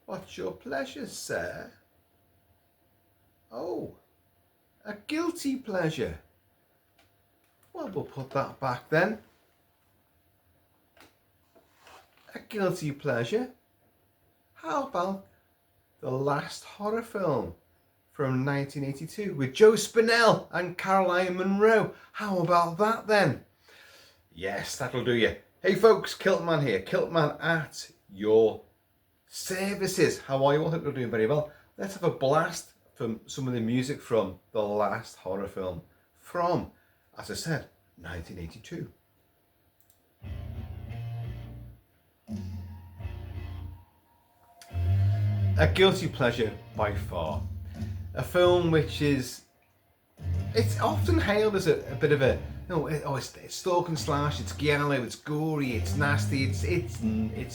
What's your pleasure, sir? Oh, a guilty pleasure. Well, we'll put that back then. A guilty pleasure. How about the last horror film from 1982 with Joe Spinell and Caroline Munro? How about that then? Yes, that'll do you. Hey folks, KILT-MAN here. KILT-MAN at your services. How are you all? Hope you're doing very well. Let's have a blast from some of the music from the last horror film from, as I said, 1982. A guilty pleasure by far. A film which is, it's often hailed as a bit of a, it's stalk and slash, it's giallo, it's gory, it's nasty, it's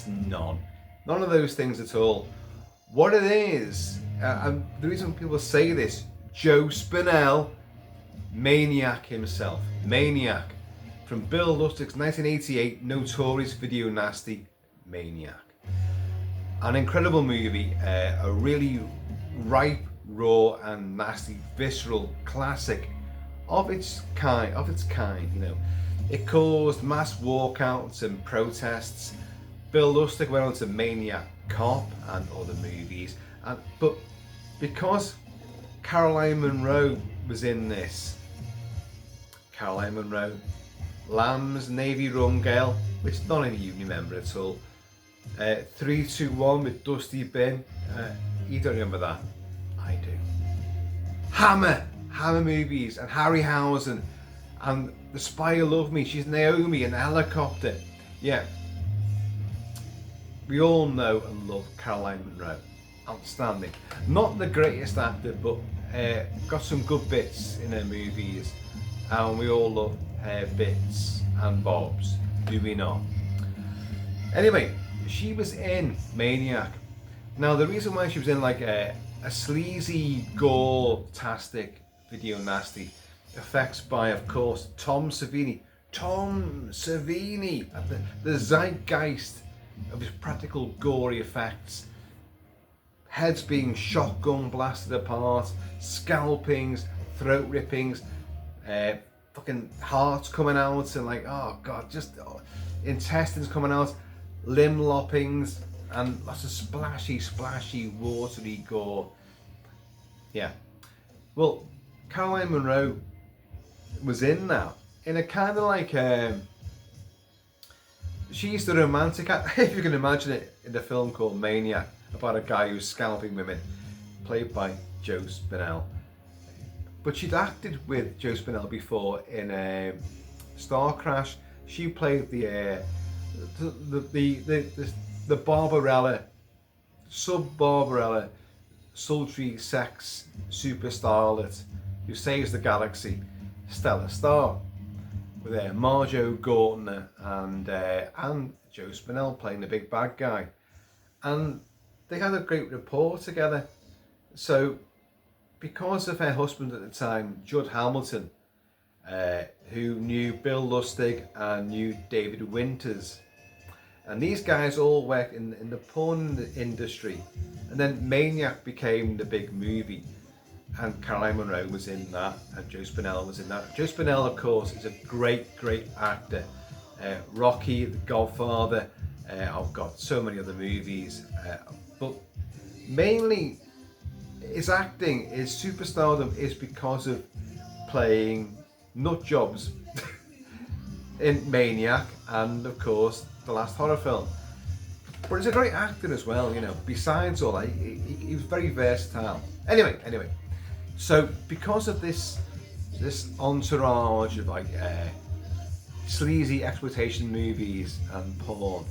none of those things at all. What it is, and the reason people say this, Joe Spinell, Maniac himself, Maniac, from Bill Lustig's 1988 notorious video nasty Maniac. An incredible movie, a really ripe, raw and nasty, visceral classic of its kind, you know. It caused mass walkouts and protests. Bill Lustig went on to Maniac Cop and other movies, but because Caroline Munro was in this, Caroline Munro, Lamb's Navy Rum Girl, which none of you remember at all. 3-2-1 with Dusty Bin. You don't remember that? I do. Hammer movies, and Harryhausen, and The Spy Who Loved Me. She's Naomi in the helicopter. Yeah. We all know and love Caroline Munro. Outstanding. Not the greatest actor, but got some good bits in her movies, and we all love her bits and bobs, do we not? Anyway, she was in Maniac. Now, the reason why she was in like a sleazy, gore-tastic, video nasty effects by, of course, Tom Savini, the zeitgeist of his practical gory effects, heads being shotgun blasted apart, scalpings, throat rippings, fucking hearts coming out, and like, oh god, just intestines coming out, limb loppings, and lots of splashy, watery gore. Yeah. Well, Caroline Munro was in that, in a kind of like, she's the romantic, if you can imagine it, in the film called Maniac, about a guy who's scalping women, played by Joe Spinell. But she'd acted with Joe Spinell before in Star Crash. She played the Barbarella, sub-Barbarella, sultry sex super starlet who saves the galaxy, Stellar Star, with Marjoe Gortner and Joe Spinell playing the big bad guy, and they had a great rapport together. So, because of her husband at the time, Judd Hamilton, who knew Bill Lustig and knew David Winters, and these guys all worked in the porn industry, and then Maniac became the big movie, and Caroline Munro was in that, and Joe Spinell was in that. Joe Spinell, of course, is a great actor. Rocky, The Godfather, I've got so many other movies, but mainly his acting, his superstardom is because of playing nut jobs in Maniac and, of course, the last horror film. But he's a great actor as well, you know. Besides all that, he was very versatile. Anyway. So because of this entourage of like sleazy exploitation movies and porn,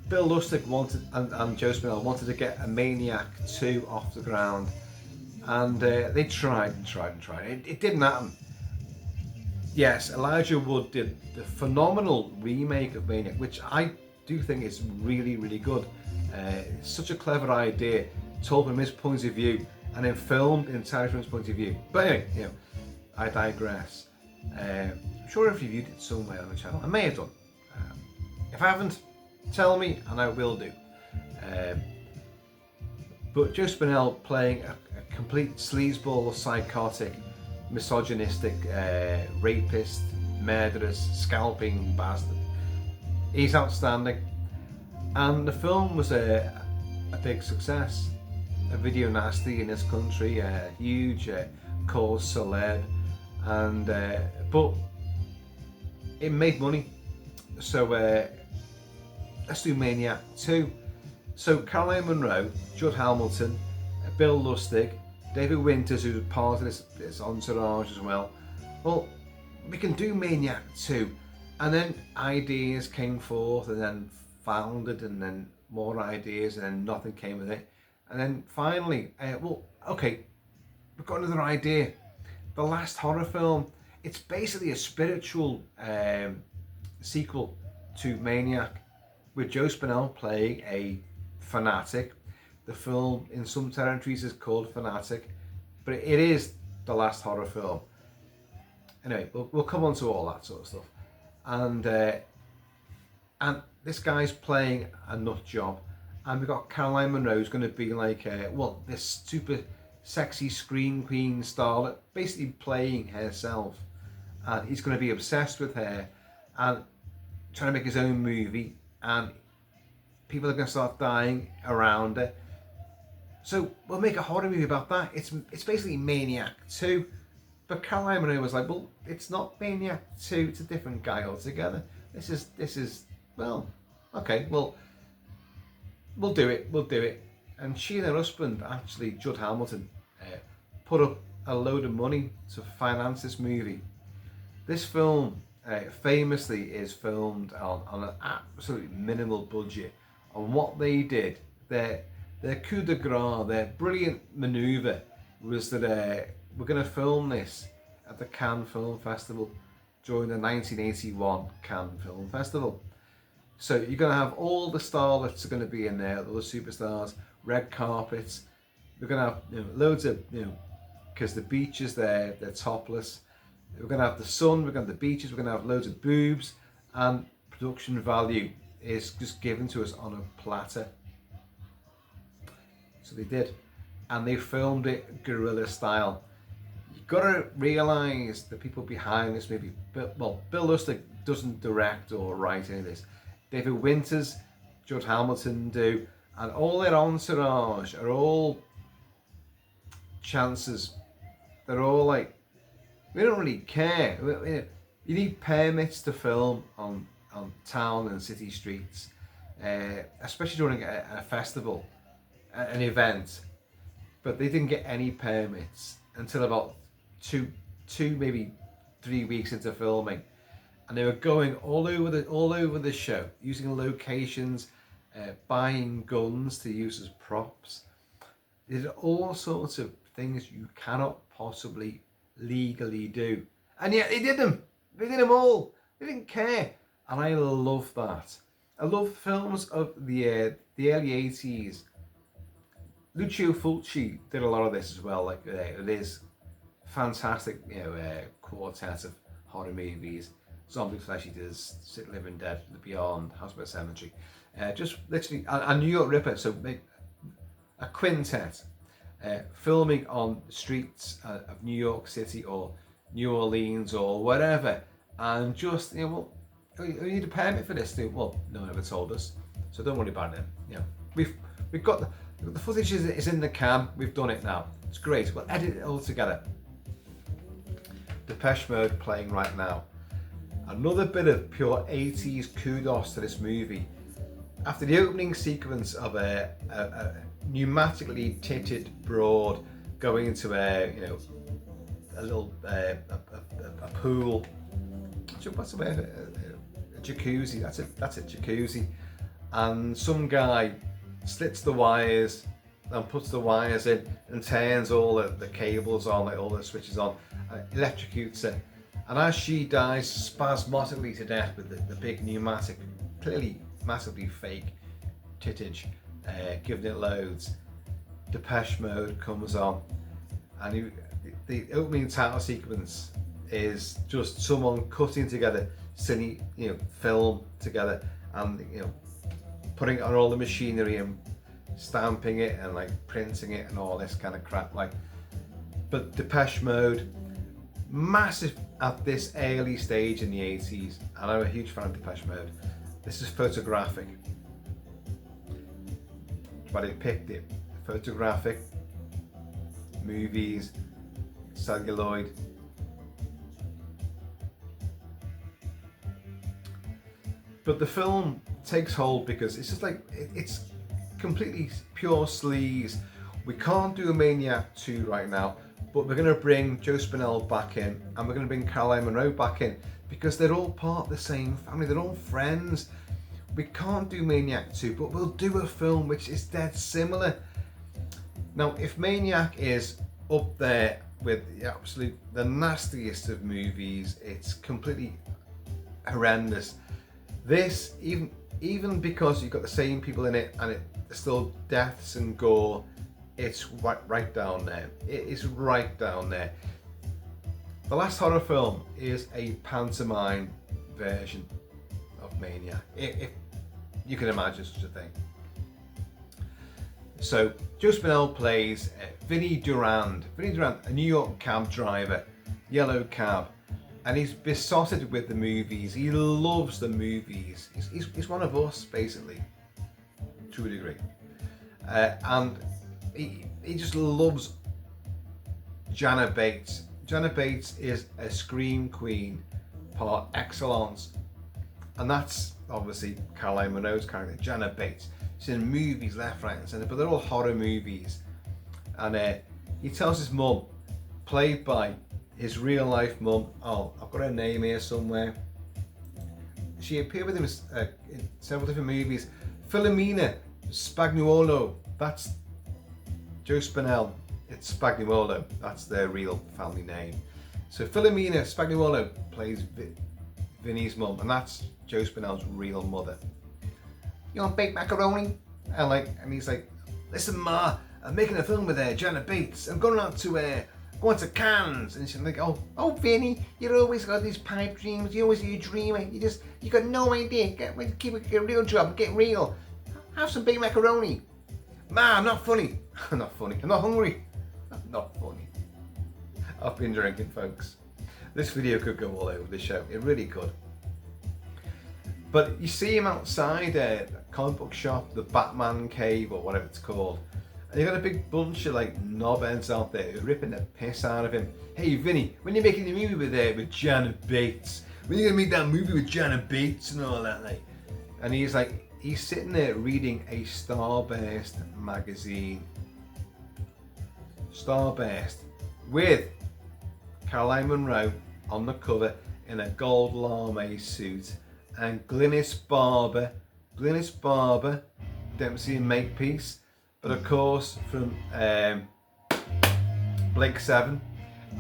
Bill Lustig wanted and Joe Spinell wanted to get a Maniac 2 off the ground, and they tried. It didn't happen. Yes, Elijah Wood did the phenomenal remake of Maniac, which I do think is really good. It's such a clever idea, told from his point of view, and then filmed entirely from his point of view. But anyway, you know, I digress. I'm sure I've reviewed it somewhere on the channel. I may have done. If I haven't, tell me and I will do. But Joe Spinell playing a complete sleazeball, psychotic, misogynistic, rapist, murderous, scalping bastard. He's outstanding. And the film was a big success. A video nasty in this country, a huge cause celeb, and but it made money. So let's do Maniac 2. So Caroline Munro, Judd Hamilton, Bill Lustig, David Winters, who's part of this entourage as well. Well, we can do Maniac 2. And then ideas came forth, and then founded, and then more ideas, and then nothing came with it. And then finally, well, okay, we've got another idea. The last horror film. It's basically a spiritual sequel to Maniac, with Joe Spinell playing a fanatic. The film in some territories is called Fanatic, but it is the last horror film. Anyway, we'll come on to all that sort of stuff. And this guy's playing a nut job, and we've got Caroline Munro, who's going to be like, well, this super sexy Scream Queen starlet, basically playing herself, and he's going to be obsessed with her and trying to make his own movie, and people are going to start dying around her. So we'll make a horror movie about that. It's basically Maniac 2. But Caroline Munro was like, well, it's not Maniac 2, it's a different guy altogether. This is well, okay, well, we'll do it. And she and her husband, actually, Judd Hamilton, put up a load of money to finance this movie. This film famously is filmed on an absolutely minimal budget. And what they did, their coup de grace, their brilliant manoeuvre was that we're going to film this at the Cannes Film Festival during the 1981 Cannes Film Festival. So you're going to have all the starlets are going to be in there, all the superstars, red carpets. We're going to have loads of, because the beach is there, they're topless. We're going to have the sun, we're going to have the beaches, we're going to have loads of boobs, and production value is just given to us on a platter. So they did. And they filmed it guerrilla style. You've got to realise the people behind this movie. Well, Bill Lustig doesn't direct or write any of this. David Winters, Judd Hamilton do, and all their entourage are all chances. They're all like, we don't really care. You need permits to film on town and city streets, especially during a festival, an event. But they didn't get any permits until about two, maybe 3 weeks into filming, and they were going all over the show, using locations, buying guns to use as props. They did all sorts of things you cannot possibly legally do, and yet they did them. They did them all. They didn't care, and I love that. I love films of the early 80s. Lucio Fulci did a lot of this as well. Like it is fantastic, quartet of horror movies. Zombie Flesh Eaters, Sick Living Dead, The Beyond, House by the Cemetery. Just literally, and New York Ripper. So a quintet filming on the streets of New York City or New Orleans or whatever, and just well, we need a permit for this. Well, no one ever told us, so don't worry about it. We've got the footage is in the cam. We've done it now. It's great. We'll edit it all together. Depeche Mode playing right now. Another bit of pure 80s kudos to this movie. After the opening sequence of a pneumatically titted broad going into a little a pool. What's the word? A jacuzzi. That's it. Jacuzzi. And some guy slits the wires and puts the wires in and turns all the cables on, like all the switches on, electrocutes her. And as she dies spasmodically to death with the big pneumatic, clearly massively fake tittage, giving it loads, Depeche Mode comes on, and the opening title sequence is just someone cutting together film together, and putting on all the machinery and stamping it and like printing it and all this kind of crap. Like, but Depeche Mode, massive at this early stage in the 80s, and I'm a huge fan of Depeche Mode. This is photographic, but I picked it. Photographic, movies, celluloid. But the film takes hold because it's just like, it's completely pure sleaze. We can't do a Maniac 2 right now, but we're going to bring Joe Spinell back in, and we're going to bring Caroline Munro back in, because they're all part of the same family, they're all friends. We can't do Maniac 2, but we'll do a film which is dead similar. Now, if Maniac is up there with the nastiest of movies, it's completely horrendous. This, even because you've got the same people in it and it's still deaths and gore, it's right down there. It is right down there. The last horror film is a pantomime version of Maniac, if you can imagine such a thing. So Joe Spinell plays Vinnie Durand, a New York cab driver, yellow cab, and he's besotted with the movies. He loves the movies. He's one of us, basically, to a degree, and he just loves Janet Bates. Janet Bates is a Scream Queen par excellence, and that's obviously Caroline Munro's character, Janet Bates. She's in movies left, right and centre, but they're all horror movies. And he tells his mum, played by his real life mum, oh, I've got her name here somewhere. She appeared with him in several different movies. Filomena Spagnuolo, that's Joe Spinell. It's Spagnuolo, that's their real family name. So Filomena Spagnuolo plays Vinny's mum, and that's Joe Spinell's real mother. You want baked macaroni? And he's like, listen Ma, I'm making a film with Janet Bates. I'm going out to Cannes. And she's like, oh Vinny, you always got these pipe dreams. You always a dreamer. You got no idea. Get a real job. Get real. Have some baked macaroni. Ma, I'm not funny. I'm not funny. I'm not hungry. I'm not funny. I've been drinking, folks. This video could go all over the show. It really could. But you see him outside the comic book shop, the Batman cave or whatever it's called, and you got a big bunch of like knobheads out there who are ripping the piss out of him. Hey Vinny, when you're making the movie with Janet Bates, when you're gonna make that movie with Janet Bates and all that, like, and he's sitting there reading a Starburst magazine. Starburst with Caroline Munro on the cover in a gold lame suit, and Glynis Barber, Dempsey and Makepeace, but of course from Blake 7,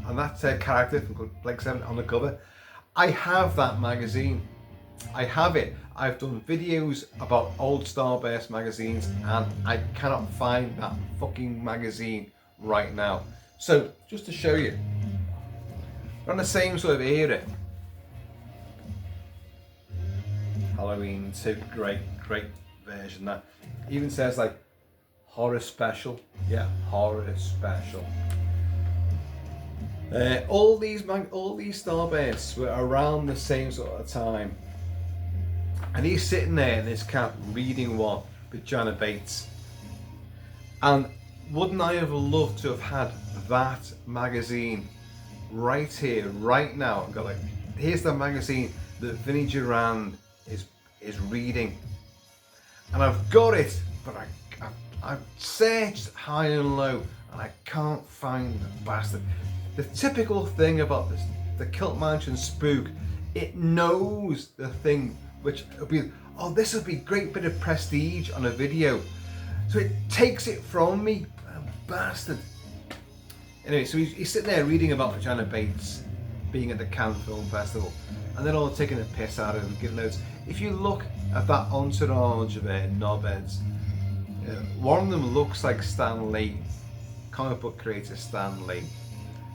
and that's her character from Blake 7 on the cover. I have that magazine. I have it. I've done videos about old Starburst magazines, and I cannot find that fucking magazine right now. So just to show you, we're on the same sort of era. Halloween 2, great version. That even says like horror special. Yeah, horror special. All these Starbursts were around the same sort of time, and he's sitting there in his cab reading one with Janet Bates. And wouldn't I have loved to have had that magazine right here, right now? And go like, here's the magazine that Vinnie Durand is reading, and I've got it, but I've searched high and low and I can't find the bastard. The typical thing about this, the KILT-MAN spook, it knows the thing which will be, oh, this would be a great bit of prestige on a video, so it takes it from me, bastard. Anyway, so he's sitting there reading about Janet Bates being at the Cannes Film Festival, and they're all taking a piss out of him, giving notes. If you look at that entourage of knobheads, one of them looks like Stan Lee, comic book creator Stan Lee.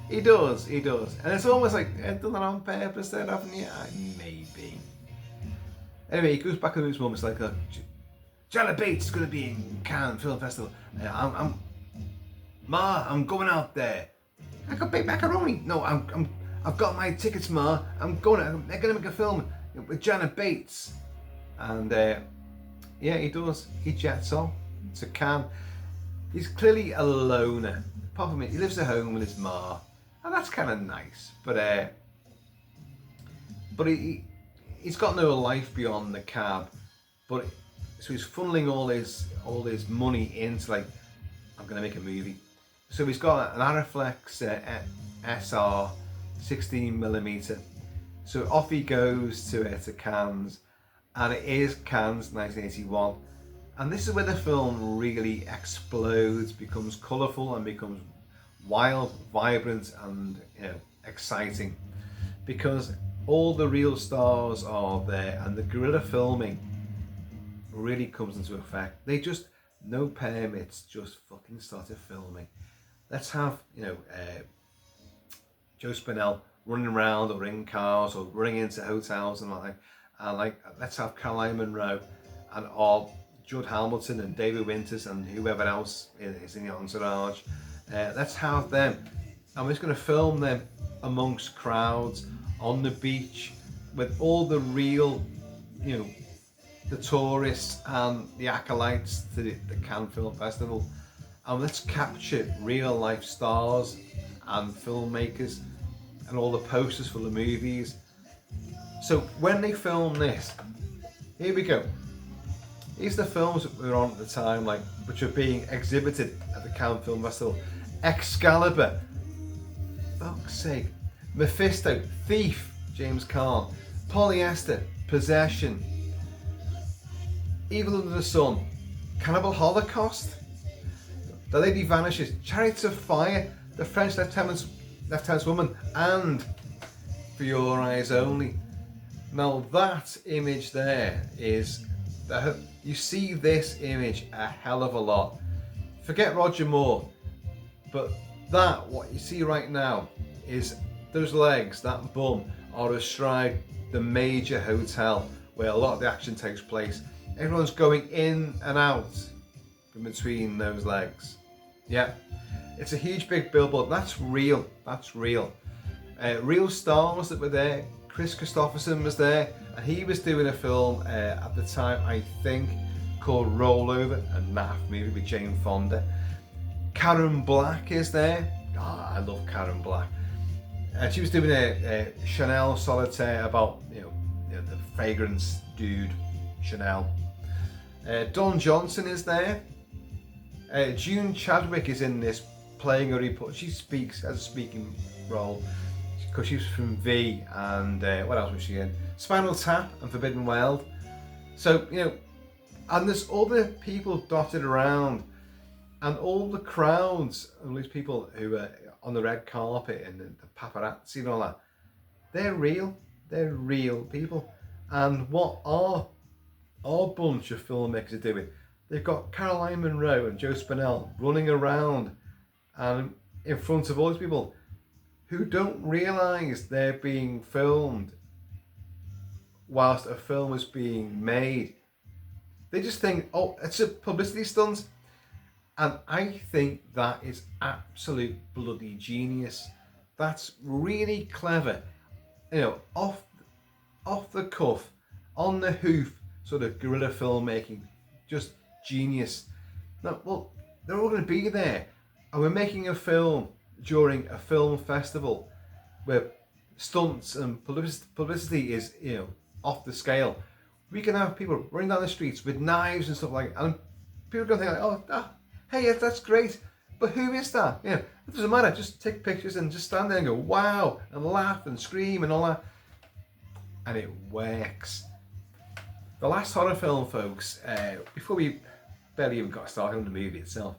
He does, and it's almost like done that on purpose, there, haven't you? Maybe. Anyway, he goes back to his mum. It's like, Janet Bates is going to be in Cannes Film Festival. Ma, I'm going out there. I got baked macaroni. No, I've got my tickets, Ma. I'm going to make a film with Janet Bates. And yeah, he does. He jets on to Cannes. He's clearly a loner. Apart from it, he lives at home with his ma, and that's kind of nice. But he's got no life beyond the cab. But so he's funneling all his money into, like, I'm gonna make a movie. So he's got an Arriflex SR 16mm. So off he goes to Cannes, and it is Cannes 1981. And this is where the film really explodes, becomes colourful, and becomes wild, vibrant, and exciting. Because all the real stars are there, and the guerrilla filming really comes into effect. They just, no permits, just fucking started filming. Let's have Joe Spinell running around, or in cars, or running into hotels, and let's have Caroline Munro and Judd Hamilton and David Winters and whoever else is in the entourage. Let's have them, and we're just going to film them amongst crowds on the beach with all the real, the tourists and the acolytes to the Cannes Film Festival, and let's capture real life stars and filmmakers and all the posters for the movies. So when they film this, here we go. These are the films that were on at the time, which are being exhibited at the Cannes Film Festival. Excalibur, fuck's sake. Mephisto, Thief, James Caan. Polyester, Possession. Evil Under the Sun, Cannibal Holocaust. The Lady Vanishes, Chariots of Fire, The French Lieutenant's Woman, and For Your Eyes Only. Now that image there is, you see this image a hell of a lot. Forget Roger Moore, but what you see right now is those legs, that bum, are astride the major hotel where a lot of the action takes place. Everyone's going in and out from between those legs. Yeah, it's a huge big billboard. That's real. That's real. Real stars that were there. Chris Christopherson was there, and he was doing a film at the time, I think, called Rollover, a naff movie with Jane Fonda. Karen Black is there. I love Karen Black. And she was doing a Chanel solitaire about the fragrance dude Chanel. Don Johnson is there. June Chadwick is in this, playing a reporter. She speaks as a speaking role because she's from V, and what else was she in? Spinal Tap and Forbidden Wild. So and there's other people dotted around, and all the crowds, all these people who are on the red carpet and the paparazzi and all that, they're real people. And what our bunch of filmmakers are doing, they've got Caroline Munro and Joe Spinell running around and in front of all these people who don't realise they're being filmed whilst a film is being made. They just think, oh, it's a publicity stunt. And I think that is absolute bloody genius. That's really clever. Off the cuff, on the hoof, sort of guerrilla filmmaking. Just genius. Now, well, they're all going to be there, and we're making a film during a film festival where stunts and publicity is off the scale. We can have people running down the streets with knives and stuff like that, and people are going to think hey, yes, that's great, but who is that? It doesn't matter. Just take pictures and just stand there and go wow, and laugh and scream and all that, and it works. The last horror film, folks, before we barely even got started on the movie itself,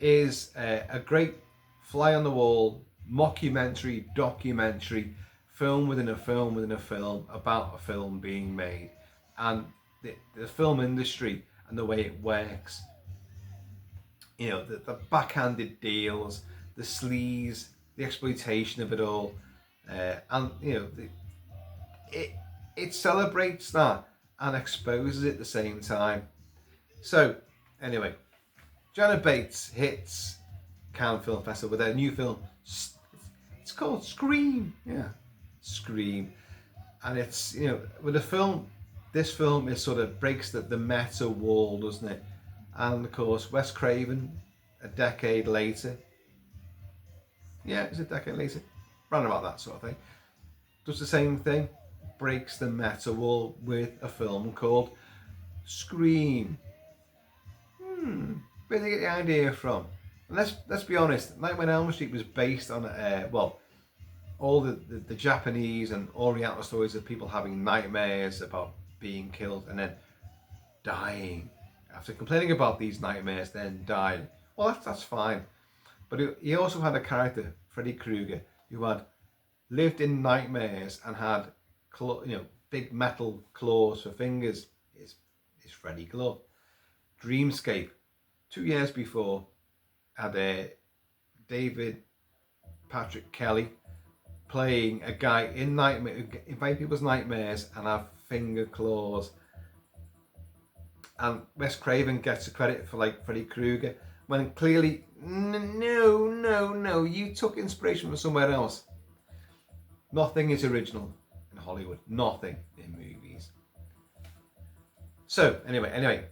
is a great fly-on-the-wall, mockumentary, documentary, film within a film within a film, about a film being made, and the film industry and the way it works. The backhanded deals, the sleaze, the exploitation of it all, and it celebrates that and exposes it at the same time. So, anyway, Janet Bates hits Cannes Film Festival with their new film. It's called Scream. Yeah, Scream. And it's, you know, with a film, this film is sort of breaks the meta wall, doesn't it? And of course, Wes Craven, a decade later. Yeah, it's a decade later. Round about that sort of thing. Does the same thing. Breaks the meta wall with a film called Scream. Where did they get the idea from? And let's be honest. Nightmare on Elm Street was based on well, all the Japanese and Oriental stories of people having nightmares about being killed and then dying. After complaining about these nightmares, then died. Well, that's fine. But he also had a character, Freddy Krueger, who had lived in nightmares and had, big metal claws for fingers. Is Freddy Glove. Dreamscape, 2 years before, had David Patrick Kelly playing a guy in nightmare who invade people's nightmares and have finger claws. And Wes Craven gets the credit for like Freddy Krueger when clearly no, you took inspiration from somewhere else. Nothing is original in Hollywood. Nothing in movies. So anyway,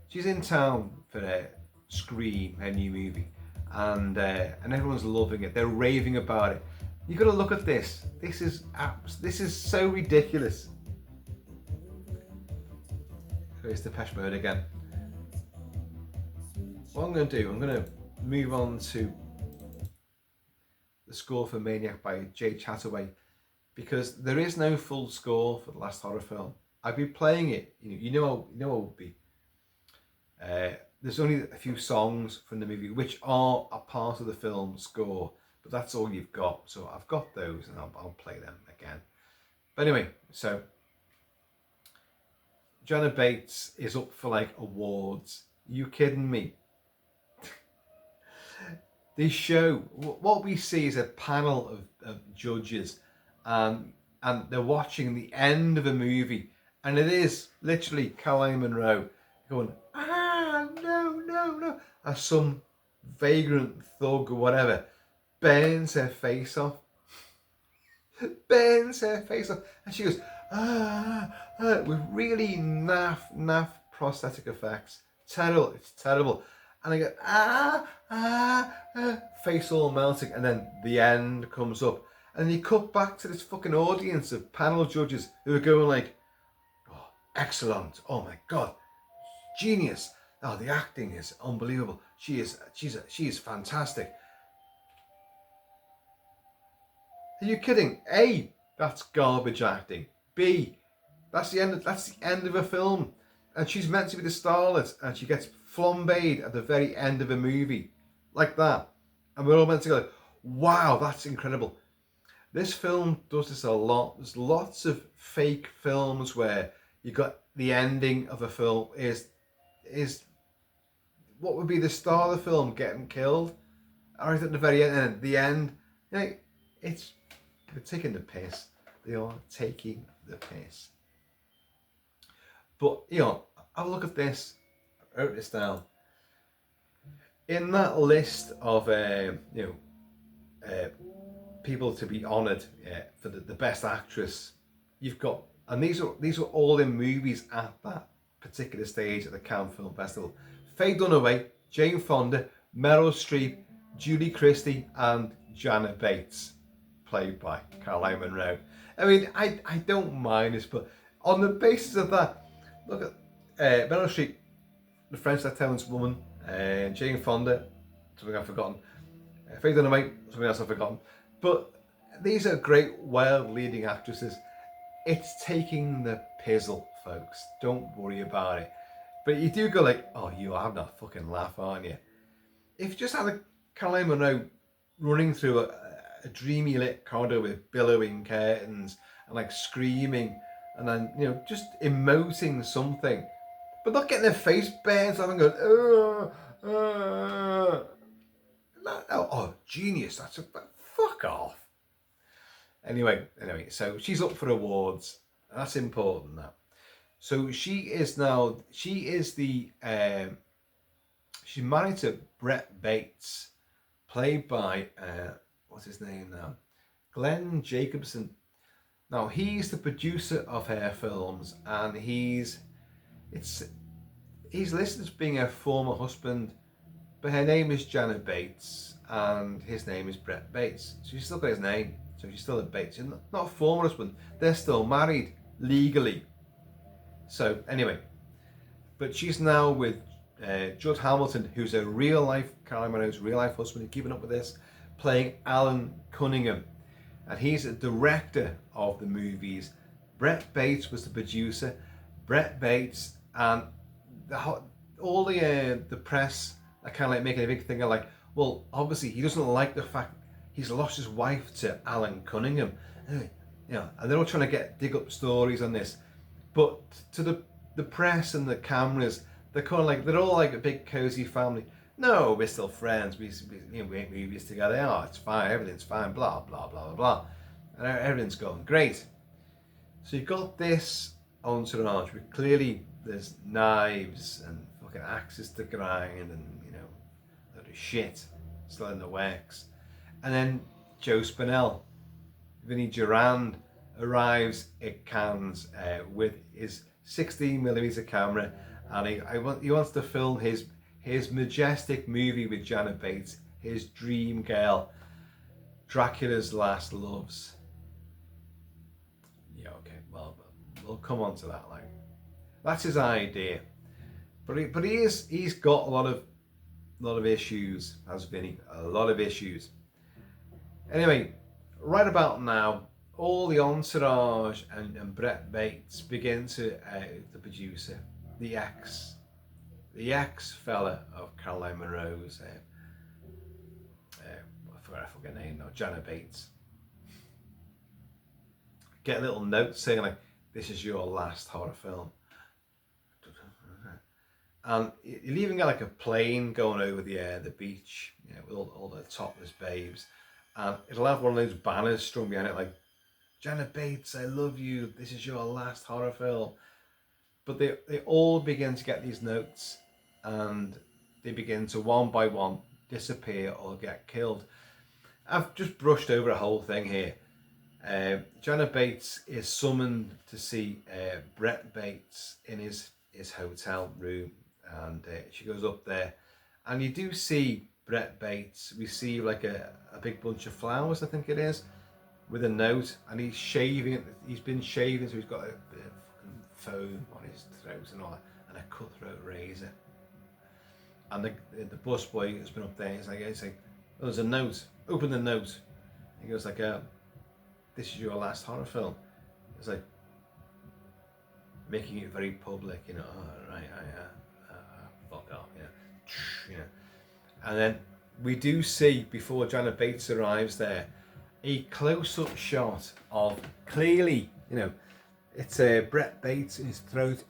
she's in town for Scream, her new movie, and everyone's loving it. They're raving about it. You got to look at this. This is so ridiculous. Here's Depeche Mode again. What I'm going to do, I'm going to move on to the score for Maniac by Jay Chataway, because there is no full score for the last horror film. I'd be playing it. You know it would be. There's only a few songs from the movie which are a part of the film score, but that's all you've got. So I've got those, and I'll play them again. But anyway, so Janet Bates is up for like awards. You kidding me? They show, what we see is a panel of judges, and they're watching the end of a movie, and it is literally Caroline Munro going, no, as some vagrant thug or whatever burns her face off, and she goes, with really naff prosthetic effects. Terrible, it's terrible. And I go, face all melting, and then the end comes up, and then you cut back to this fucking audience of panel judges who are going like, oh, excellent, oh my god, genius, oh, the acting is unbelievable, she is fantastic. Are you kidding? A, that's garbage acting. B, that's the end of a film, and she's meant to be the starlet, and she gets flambéed at the very end of a movie like that, and we're all meant to go, wow, that's incredible. This film does this a lot. There's lots of fake films where you got the ending of a film is what would be the star of the film getting killed, or at the very end, and at the end, they're taking the piss. They are taking the piss. But have a look at this. I wrote this down. In that list of people to be honoured for the best actress, you've got, and these are all in movies at that particular stage at the Cannes Film Festival. Faye Dunaway, Jane Fonda, Meryl Streep, Julie Christie, and Janet Bates, played by Caroline Munro. I mean, I don't mind this, but on the basis of that, look at Meryl Streep, the French Lieutenant's woman, Jane Fonda, something I've forgotten, Faye Dunaway, something else I've forgotten. But these are great, world-leading actresses. It's taking the pizzle, folks. Don't worry about it. But you do go like, oh, you are having a fucking laugh, aren't you? If you just had a Caroline Munro running through a dreamy lit corridor with billowing curtains and like screaming and then, just emoting something, but not getting their face burnt off and going, oh, genius, that's fuck off. Anyway, so she's up for awards. That's important, that. So she is the she's married to Brett Bates, played by what's his name now, Glenn Jacobson. Now he's the producer of her films, and he's listed as being her former husband, but her name is Janet Bates and his name is Brett Bates. So she's still got his name, so she's still a Bates. She's not a former husband. They're still married legally. So anyway, but she's now with Judd Hamilton, who's a real life Caroline Munro's real life husband. Keeping up with this, playing Alan Cunningham, and he's a director of the movies. Brett Bates was the producer. Brett Bates and all the press are kind of like making a big thing of like, well, obviously he doesn't like the fact he's lost his wife to Alan Cunningham, you know, and they're all trying to dig up stories on this. But to the press and the cameras, they're kind of like, they're all like a big cozy family. No, we're still friends. We make movies together. Oh, it's fine. Everything's fine. Blah blah blah blah blah, and everything's going great. So you've got this entourage, but clearly there's knives and fucking axes to grind, and you know, a lot of shit still in the works. And then Joe Spinell, Vinnie Durand, arrives at Cannes with his 16mm camera, and he wants to film his majestic movie with Janet Bates, his dream girl, Dracula's Last Loves. Yeah, okay, well, we'll come on to that. Like, that's his idea, but he's got a lot of issues, has Vinny, a lot of issues. Anyway, right about now, all the entourage and Brett Bates begin to, the producer, the ex fella of Caroline Munro's, I forgot her fucking name now, Janet Bates, get a little note saying like, this is your last horror film. And you'll even get like a plane going over the beach, you know, with all the topless babes, and it'll have one of those banners strung behind it like, Janet Bates, I love you, this is your last horror film. But they all begin to get these notes, and they begin to one by one disappear or get killed. I've just brushed over a whole thing here. Janet Bates is summoned to see Brett Bates in his hotel room, and she goes up there, and you do see Brett Bates receive like a big bunch of flowers, I think it is, with a note, and he's shaving. He's been shaving, so he's got a bit of foam on his throat and all that, and a cutthroat razor. And the busboy has been up there. He's like, oh, there's a note. Open the note. He goes like, this is your last horror film. It's like making it very public, you know. Oh, right, fuck off, yeah. And then we do see, before Janet Bates arrives there, a close-up shot of, clearly, you know, it's Brett Bates in his throat,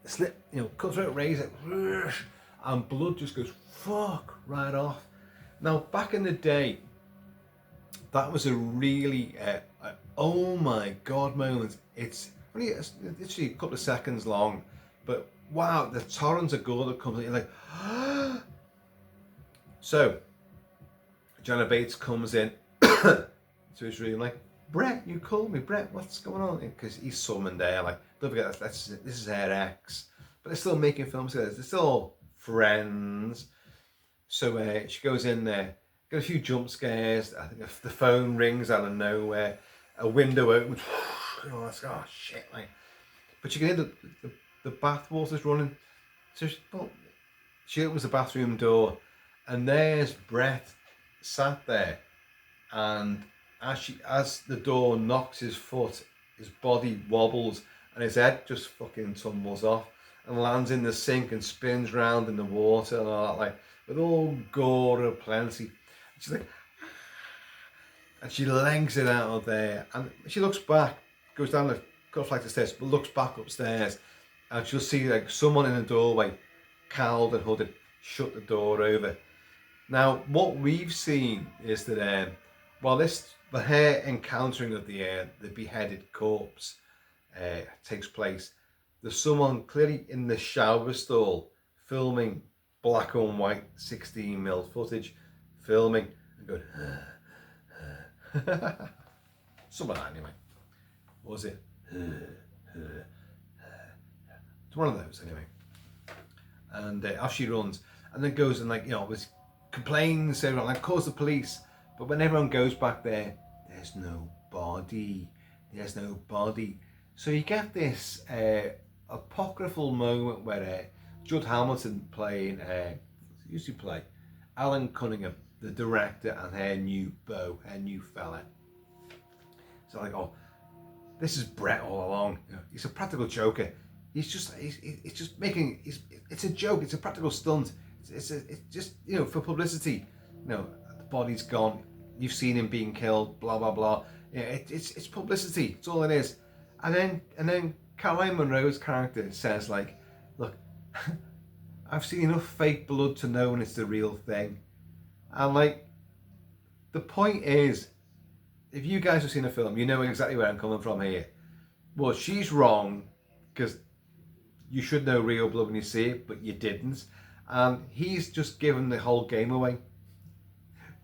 slip, you know, cutthroat razor, and blood just goes fuck right off. Now, back in the day, that was a really oh my god moment. It's only literally a couple of seconds long, but wow, the torrent of gore that comes in, you're like, so Janet Bates comes in to his room like, Brett, you called me, Brett, what's going on? Because he's summoned there, like, don't forget, this is her ex, but they're still making films together, they're still friends. So she goes in there, got a few jump scares. I think the phone rings out of nowhere, a window opens, oh shit, like, but you can hear the bath water's running. So she opens the bathroom door, and there's Brett sat there, and as the door knocks his foot, his body wobbles, and his head just fucking tumbles off and lands in the sink and spins round in the water and all that, like, with all gore aplenty. She's like, and she legs it out of there, and she looks back, goes down a couple of flights of stairs, but looks back upstairs, and she'll see like someone in the doorway, cowled and hooded, shut the door over. Now, what we've seen is that while her encountering of the beheaded corpse takes place. There's someone clearly in the shower stall filming black and white 16mm footage, filming and going, something like that anyway. What was it? It's one of those anyway. And off she runs, and then goes and was complains, everyone like calls the police. But when everyone goes back there, there's no body. There's no body. So you get this apocryphal moment where Judd Hamilton playing, used to play Alan Cunningham, the director, and her new beau, her new fella. So like, oh, this is Brett all along. You know, he's a practical joker. He's just making. It's a joke. It's a practical stunt. It's just for publicity. The body's gone. You've seen him being killed. Blah blah blah. It's publicity. It's all it is. And then Caroline Munro's character says like, look, I've seen enough fake blood to know when it's the real thing. And like, the point is, if you guys have seen a film, you know exactly where I'm coming from here. Well, she's wrong, because you should know real blood when you see it, but you didn't. And he's just given the whole game away.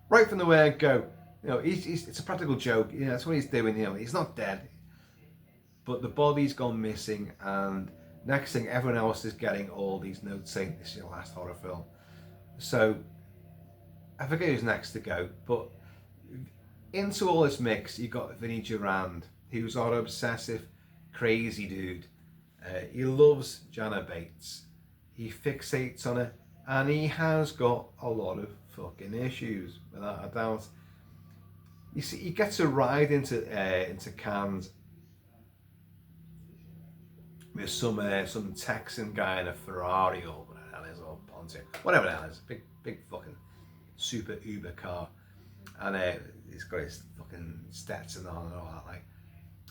Right from the word go. It's a practical joke. That's what he's doing. He's not dead. But the body's gone missing, and next thing, everyone else is getting all these notes saying this is your last horror film. So, I forget who's next to go, but into all this mix, you got Vinnie Durand, who's our obsessive, crazy dude. He loves Jana Bates. He fixates on her, and he has got a lot of fucking issues, without a doubt. You see, he gets a ride into Cannes with some Texan guy in a Ferrari or whatever the hell it is, or Pontiac, whatever the hell it is, big fucking super Uber car, and he's got his fucking Stetson on and all that, like,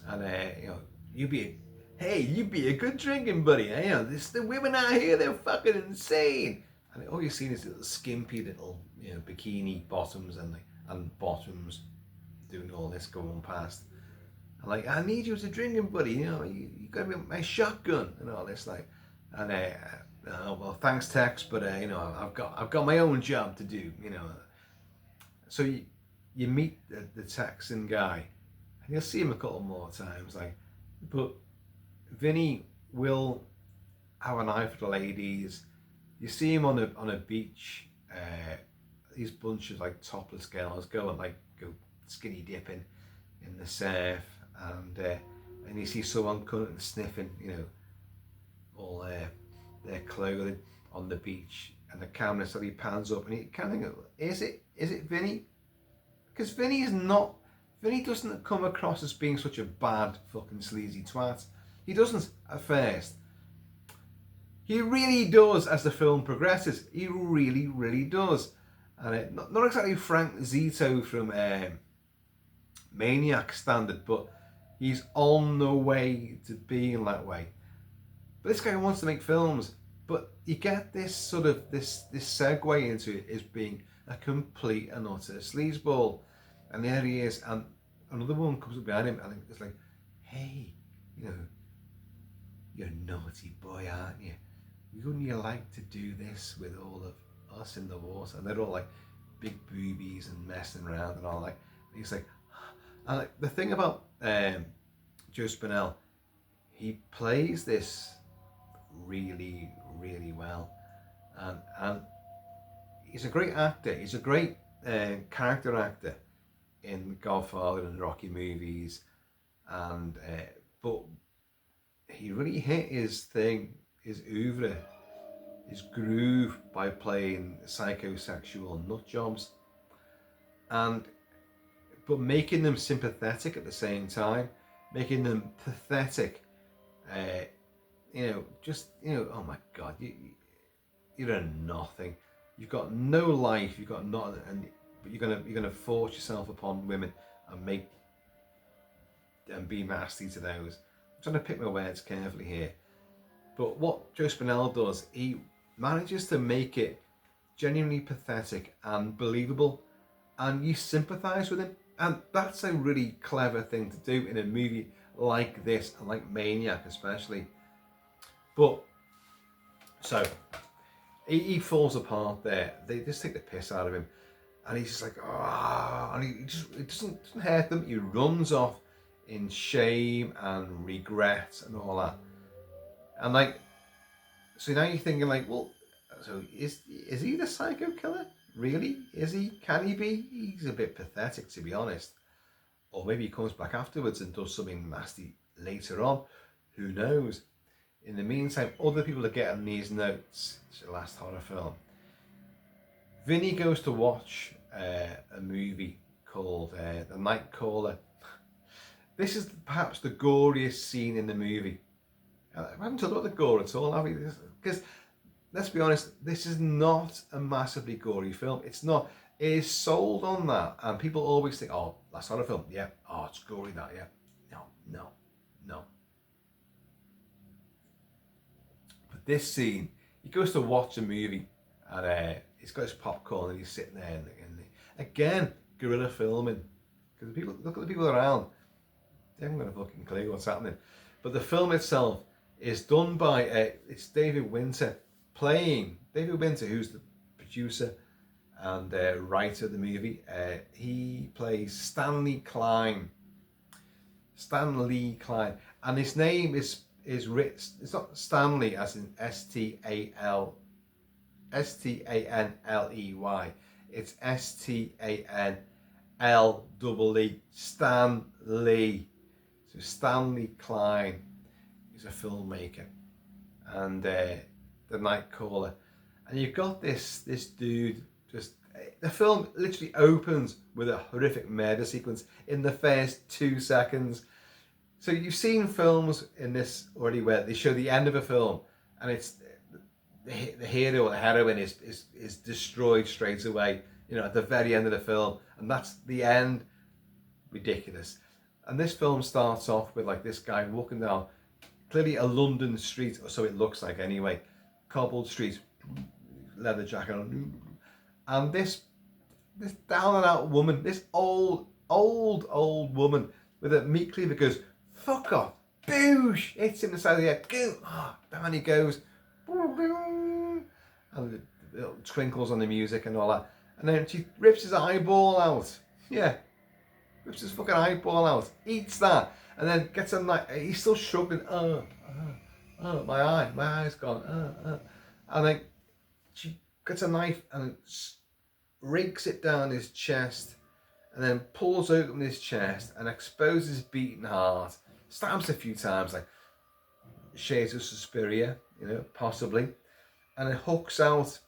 and you'd be a good drinking buddy, the women out here, they're fucking insane, and all you're seeing is little skimpy little bikini bottoms and bottoms doing all this going past. I'm like, I need you as a drinking buddy, you gotta be my shotgun and all this, like, and well, thanks Tex, but I've got my own job to do, So you meet the Texan guy, and you'll see him a couple more times, like, but Vinny will have an eye for the ladies. You see him on a beach, these bunch of like topless girls go skinny dipping in the surf, and you see someone coming and sniffing, all their clothing on the beach, and the camera suddenly pans up, and you kind of go, is it Vinny? Because Vinny doesn't come across as being such a bad fucking sleazy twat. He doesn't at first. He really does as the film progresses. He really, really does. And not exactly Frank Zito from Maniac standard, but he's on the way to being that way. But this guy wants to make films, but you get this sort of this segue into it as being a complete and utter sleazeball. And there he is, and another one comes up behind him, and it's like, hey, you're a naughty boy, aren't you? Wouldn't you like to do this with all of us in the water? And they're all like big boobies and messing around and all like. And he's like, and like, the thing about Joe Spinell, he plays this really, really well, and he's a great actor. He's a great character actor in Godfather and Rocky movies, and but he really hit his thing, his oeuvre, his groove by playing psychosexual nut jobs, but making them sympathetic at the same time, making them pathetic. Oh my God, you're a nothing. You've got no life. You've got nothing, but you're gonna force yourself upon women and be nasty to those. I'm trying to pick my words carefully here. But what Joe Spinell does, he manages to make it genuinely pathetic and believable, and you sympathise with him. And that's a really clever thing to do in a movie like this, and like Maniac especially. But so he falls apart there. They just take the piss out of him, and he's just like, ah, and it doesn't hurt them. He runs off in shame and regret and all that. And like, so now you're thinking like, well, so is he the psycho killer? Really? Is he? Can he be? He's a bit pathetic, to be honest. Or maybe he comes back afterwards and does something nasty later on. Who knows? In the meantime, other people are getting these notes. It's the last horror film. Vinny goes to watch a movie called The Night Caller. This is perhaps the goriest scene in the movie. I haven't talked about the gore at all, have we? Because, let's be honest, this is not a massively gory film. It's not. It is sold on that. And people always think, oh, last horror film. Yeah. Oh, it's gory, that, yeah. No. This scene, he goes to watch a movie, and he's got his popcorn and he's sitting there, and again, guerrilla filming, because people look at the people around, they haven't got a fucking clue what's happening. But the film itself is done by it's David Winter playing David Winter, who's the producer and writer of the movie. He plays Stanley Klein, and his name is written. It's not Stanley as in Stanley. It's Stanley. Stanley. So Stanley Klein is a filmmaker, and The Night Caller, and you've got this dude. Just the film literally opens with a horrific murder sequence in the first 2 seconds. So you've seen films in this already where they show the end of a film and it's the hero or the heroine is destroyed straight away, you know, at the very end of the film, and that's the end. Ridiculous. And this film starts off with like this guy walking down clearly a London street, or so it looks like anyway, cobbled street, leather jacket on, and this down and out woman, this old woman with a meat cleaver goes, fuck off, boosh, hits him in the side of the head, go, down he goes, and the little twinkles on the music and all that, and then she rips his eyeball out, rips his fucking eyeball out, eats that, and then gets a knife, he's still struggling, my eye's gone, and then she gets a knife and rakes it down his chest, and then pulls open his chest and exposes his beating heart, stamps a few times, like shades of Suspiria, you know, possibly, and then hooks out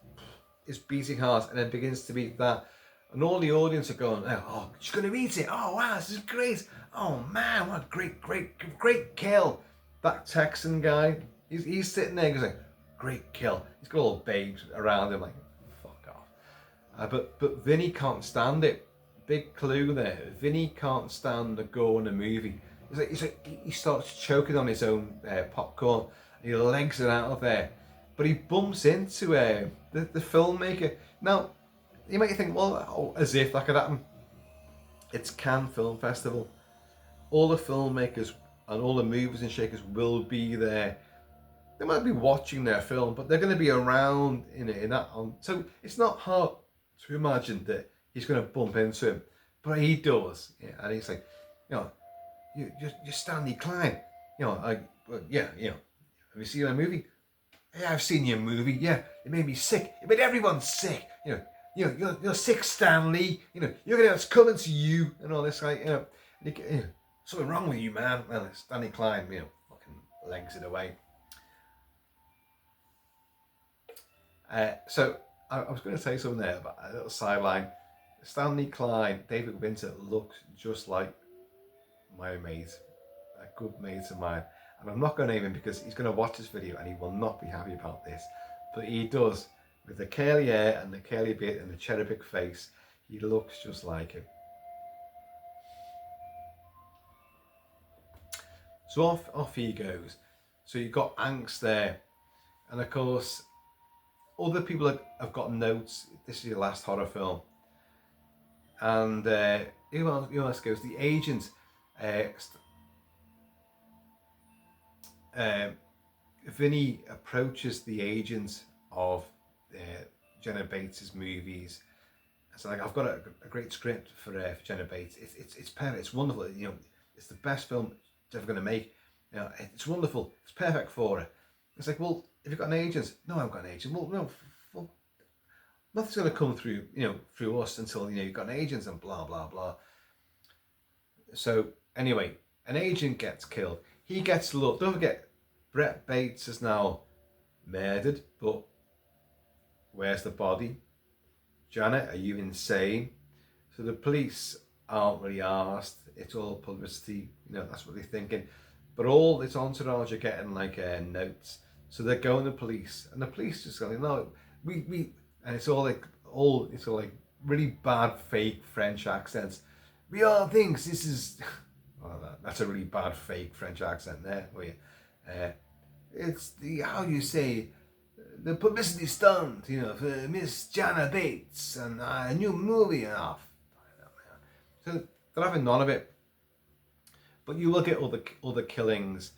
his beating heart and then begins to beat that. And all the audience are going, oh, she's going to eat it. Oh, wow, this is great. Oh, man, what a great kill. That Texan guy, he's sitting there going, great kill. He's got all the babes around him, like, fuck off. But Vinny can't stand it. Big clue there. Vinny can't stand the gore in the movie. He starts choking on his own popcorn. He legs it out of there. But he bumps into the filmmaker. Now, you might think, well, as if that could happen. It's Cannes Film Festival. All the filmmakers and all the movers and shakers will be there. They might be watching their film, but they're going to be around in that. So it's not hard to imagine that he's going to bump into him, but he does. Yeah, and he's like, you know, you're Stanley Klein. You know, have you seen my movie? Yeah, I've seen your movie. Yeah, it made me sick. It made everyone sick. You know, you're sick, Stanley. You know, you're gonna. It's coming to you and all this. Like, something wrong with you, man. Well, Stanley Klein, fucking legs it away. So I was going to say something there, but a little sideline. Stanley Klein, David Winter looks just like my mate, a good mate of mine. And I'm not going to name him because he's going to watch this video and he will not be happy about this. But he does. With the curly hair and the curly beard and the cherubic face, he looks just like him. So off he goes. So you've got angst there. And of course, other people have got notes. This is your last horror film. And who else goes? The agent Vinny approaches the agent of Jenna Bates's movies. It's like, I've got a great script for Jenna Bates. It's perfect. It's wonderful. You know, it's the best film it's ever going to make. You know, it's wonderful. It's perfect for her. It's like, well, have you got an agent? No, I haven't got an agent. Well, no, well, nothing's going to come through, you know, through us until, you know, you've got an agent and blah, blah, blah. So anyway, an agent gets killed. He gets looked. Don't forget, Brett Bates is now murdered, but where's the body? Janet, are you insane? So the police aren't really asked. It's all publicity, you know, that's what they're thinking. But all this entourage are getting like notes. So they're going to police, and the police just going, no, we, and it's all like really bad fake French accents. We all think this is, well, that's a really bad fake French accent there for you. It's the, how you say, the publicity stunt, you know, for Miss Jana Bates and a new movie and off. So they're having none of it. But you look at other killings.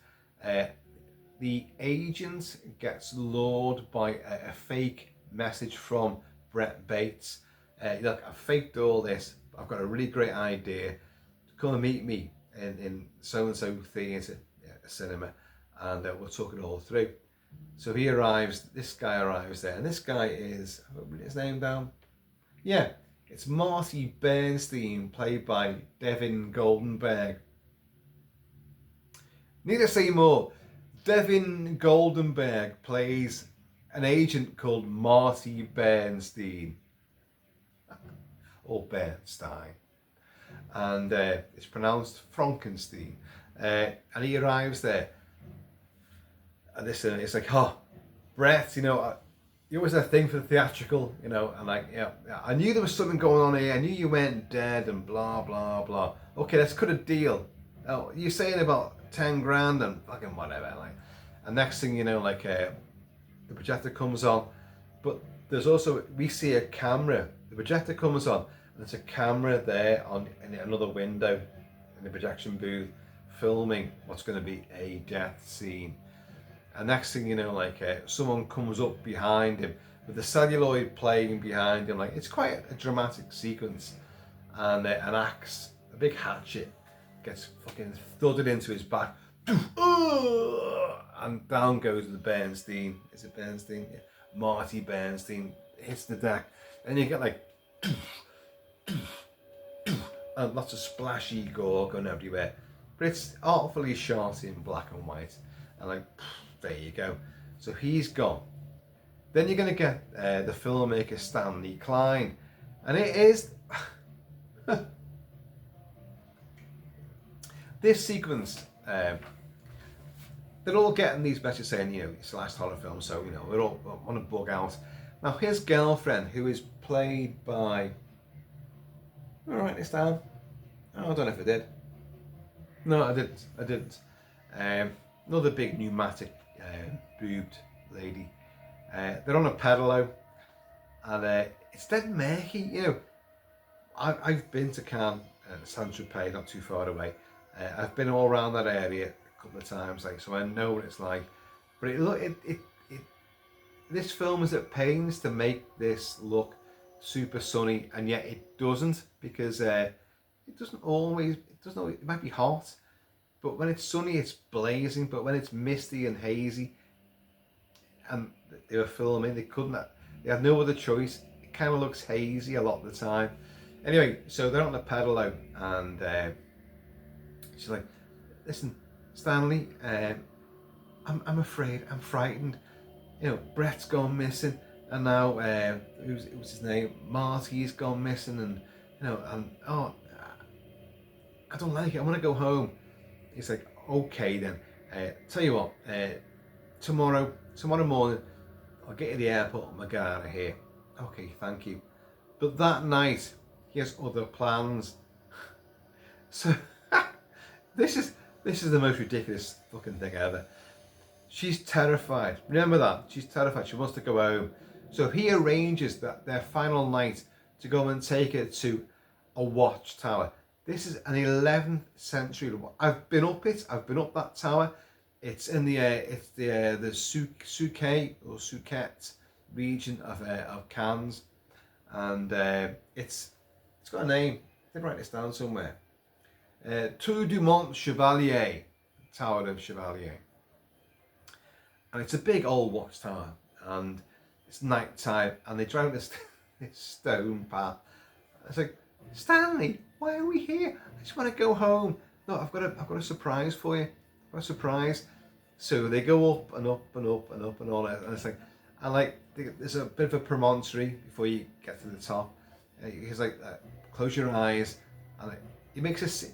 The agent gets lured by a fake message from Brett Bates. Look, I've faked all this. I've got a really great idea. Come and meet me in so-and-so theatre, cinema, and we'll talk it all through. So he arrives, this guy arrives there, and this guy is, have I written his name down? Yeah, it's Marty Bernstein, played by Devin Goldenberg. Need to say more. Devin Goldenberg plays an agent called Marty Bernstein, or Bernstein, and it's pronounced Frankenstein, and he arrives there, and listen, it's like, oh, Brett, you know, you always have a thing for the theatrical, you know, and like, yeah, I knew there was something going on here, I knew you went dead and blah, blah, blah. Okay, let's cut a deal. Oh, you're saying about 10 grand and fucking whatever, like, and next thing you know, like, the projector comes on, but there's also, we see a camera, the projector comes on, and there's a camera there in another window in the projection booth, filming what's going to be a death scene. And next thing you know, like, someone comes up behind him with the celluloid playing behind him. Like, it's quite a dramatic sequence. And an axe, a big hatchet, gets fucking thudded into his back. And down goes the Bernstein. Is it Bernstein? Yeah. Marty Bernstein hits the deck. And you get like, and lots of splashy gore going everywhere. But it's artfully shot in black and white. And like, there you go. So he's gone. Then you're going to get the filmmaker Stanley Klein. And it is... this sequence, they're all getting these messages saying, you know, it's the last horror film, so, you know, we're all want to bug out. Now, his girlfriend, who is played by... I'll write this down. Oh, I don't know if I did. No, I didn't. Another big pneumatic boobed lady. They're on a pedalo, and it's dead murky. You know, I've been to Cannes and Saint-Tropez, not too far away. I've been all around that area a couple of times, like, so I know what it's like. But this film is at pains to make this look super sunny, and yet it doesn't, because it doesn't always. It might be hot, but when it's sunny, it's blazing. But when it's misty and hazy, and they were filming, they had no other choice. It kind of looks hazy a lot of the time. Anyway, so they're on the pedalo, and she's like, "Listen, Stanley, I'm afraid, I'm frightened. You know, Brett's gone missing, and now who's his name? Marty's gone missing, and you know, and oh, I don't like it. I want to go home." He's like, "Okay then. Tell you what, tomorrow morning, I'll get you to the airport and we'll get out of here." "Okay, thank you." But that night, he has other plans. So this is the most ridiculous fucking thing ever. She's terrified. Remember that. She's terrified. She wants to go home. So he arranges that their final night to go and take her to a watchtower. This is an 11th century. I've been up it. I've been up that tower. It's in the Suquet or Suquet region of Cannes, and it's got a name. I did write this down somewhere. Tour du Mont Chevalier, Tower of Chevalier, and it's a big old watchtower, and it's night time, and they drive this stone path. It's like, Stanley, why are we here? I just want to go home. No, I've got a surprise for you. I've got a surprise. So they go up and up and up and up and all that, and it's like, there's a bit of a promontory before you get to the top. He's like, close your eyes, and he makes us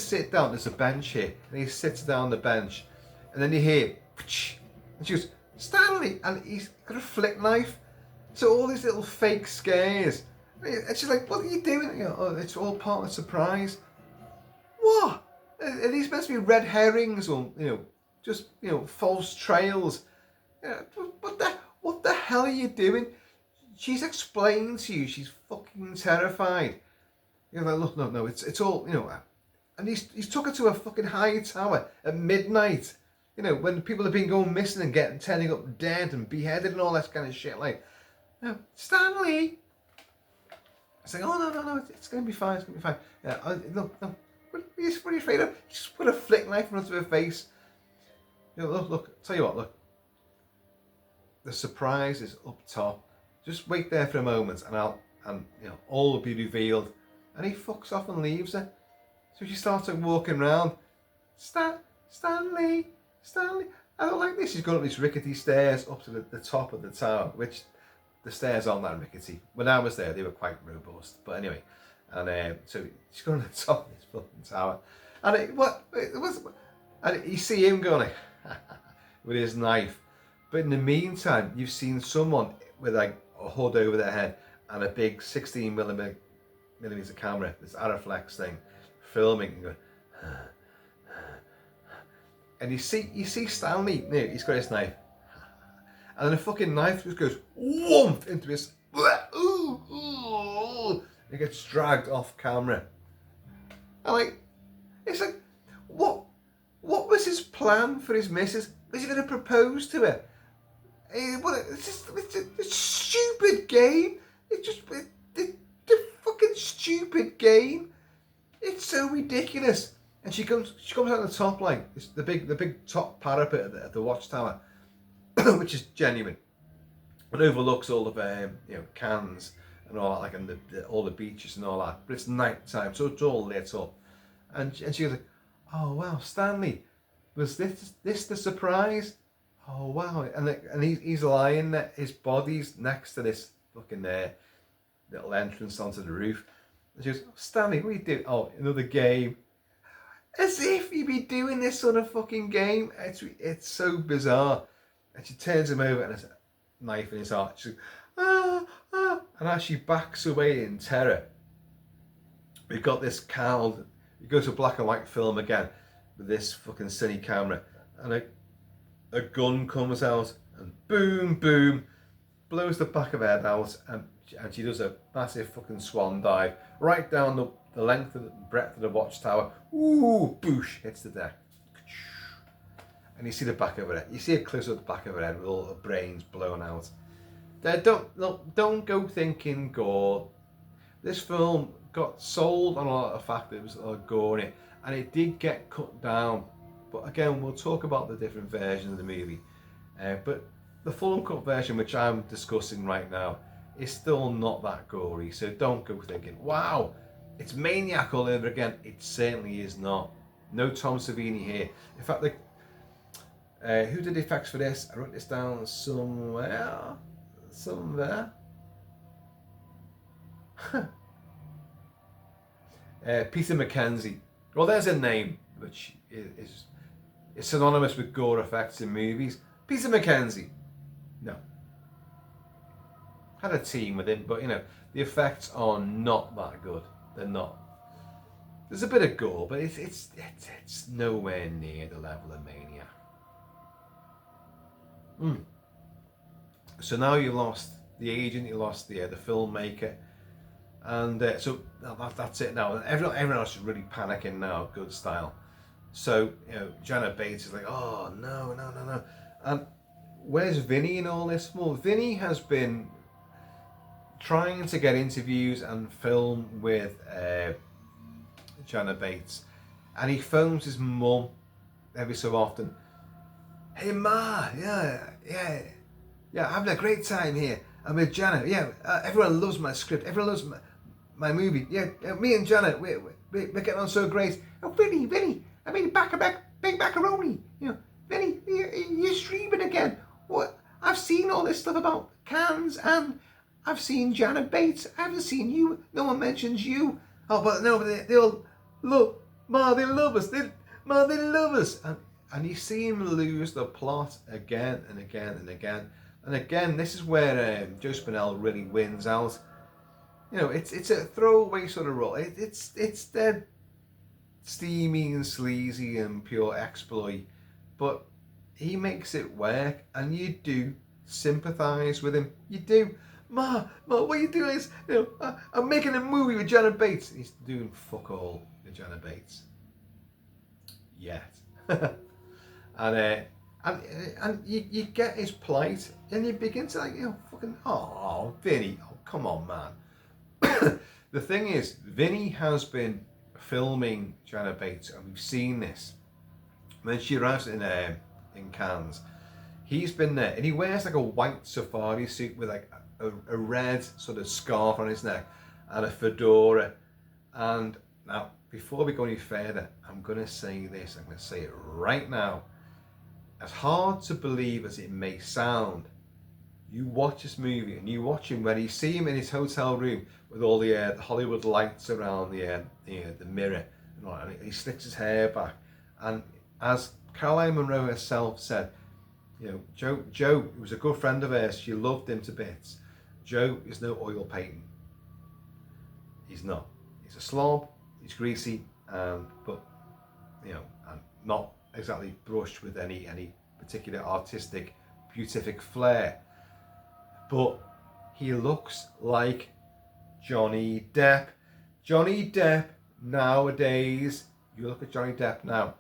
sit down. There's a bench here, and he sits down on the bench, and then you hear, and she goes, Stanley, and he's got a flick knife. So all these little fake scares, and she's like, what are you doing? Oh, it's all part of the surprise. What? Are these meant to be red herrings, or just false trails? What the hell are you doing? She's explained to you. She's fucking terrified. You're like, look, no, it's all and he's took her to a fucking high tower at midnight. When people have been going missing and turning up dead and beheaded and all that kind of shit. Like, no, Stanley. It's like, oh no, it's gonna be fine. It's gonna be fine. Yeah, look, no. What are you afraid of? You just put a flick knife in front of her face. Look. Tell you what, look. The surprise is up top. Just wait there for a moment, and all will be revealed. And he fucks off and leaves her. So she starts walking around. Stanley. I don't like this. She's going up these rickety stairs up to the top of the tower, which the stairs aren't that rickety. When I was there, they were quite robust. But anyway, and so she's going to the top of this fucking tower, and you see him going with his knife. But in the meantime, you've seen someone with like a hood over their head and a big 16mm camera, this Arriflex thing, filming and going. And you see Stanley, he's got his knife, and then the fucking knife just goes whoomph into his. He gets dragged off camera. And it's like, what was his plan for his missus? Was he going to propose to her? It's a stupid game. It's the fucking stupid game. It's so ridiculous. And she comes out the top, like it's the big top parapet at the watchtower, which is genuine. It overlooks all of Cannes and all that, like, and all the beaches and all that. But it's night time, so it's all lit up. And she was like, "Oh wow, Stanley, was this the surprise? Oh wow!" And he's lying there. His body's next to this fucking little entrance onto the roof. And she goes, "Stanley, what are you doing? Oh, another game." As if you'd be doing this sort of fucking game. It's so bizarre. And she turns him over and there's a knife in his heart. She's like, and as she backs away in terror, we've got this cowled. You go to a black and white film again with this fucking cine camera, and a gun comes out and boom, blows the back of her head out, and she does a massive fucking swan dive right down the length and the breadth of the watchtower. Ooh, boosh, hits the deck. And you see the back of her head. You see a close of the back of her head with all the brains blown out. Don't go thinking gore. This film got sold on the fact that it was gore in it, and it did get cut down. But again, we'll talk about the different versions of the movie. But the full uncut version, which I'm discussing right now, is still not that gory. So don't go thinking, wow, it's Maniac all over again. It certainly is not. No Tom Savini here. In fact, who did the effects for this? I wrote this down somewhere. Peter Mackenzie. Well, there's a name which is synonymous with gore effects in movies. Peter Mackenzie. No. Had a team with him, but the effects are not that good. They're not. There's a bit of gore, but it's nowhere near the level of Maniac. So now you lost the agent, you lost the filmmaker, and so that's it now. Everyone else is really panicking now, good style. So, you know, Janet Bates is like, oh, no, no, no, no. And where's Vinny in all this? Well, Vinny has been trying to get interviews and film with Janet Bates. And he phones his mum every so often. Hey, Ma, yeah, having a great time here. I'm with Janet. Yeah, everyone loves my script. Everyone loves my movie. Yeah, me and Janet, we're getting on so great. Oh, Vinny, I mean, big macaroni. You know, Vinny, you're streaming again. What? I've seen all this stuff about cans, and I've seen Janet Bates. I haven't seen you. No one mentions you. Oh, but no, but they all look, Ma, they love us. They love us. And you see him lose the plot again and again and again. And again, this is where Joe Spinell really wins out. You know, it's a throwaway sort of role. It's dead steamy and sleazy and pure exploit, but he makes it work, and you do sympathise with him. You do. Ma, what you doing is, you know, I'm making a movie with Janet Bates. He's doing fuck all with Janet Bates. Yet. And you get his plight, and you begin to, like, you know, fucking, oh, Vinny, oh, come on, man. The thing is, Vinny has been filming Janet Bates, and we've seen this. When she arrives in Cannes, he's been there, and he wears like a white safari suit with like a red sort of scarf on his neck and a fedora. And now, before we go any further, I'm going to say this. I'm going to say it right now. As hard to believe as it may sound, you watch this movie and you watch him when you see him in his hotel room with all the Hollywood lights around the mirror, and he slicks his hair back. And as Caroline Munro herself said, you know, Joe was a good friend of hers. She loved him to bits. Joe is no oil painting. He's not. He's a slob. He's greasy, but you know, and not exactly brushed with any particular artistic, beatific flair. But he looks like Johnny Depp. Johnny Depp nowadays, you look at Johnny Depp now,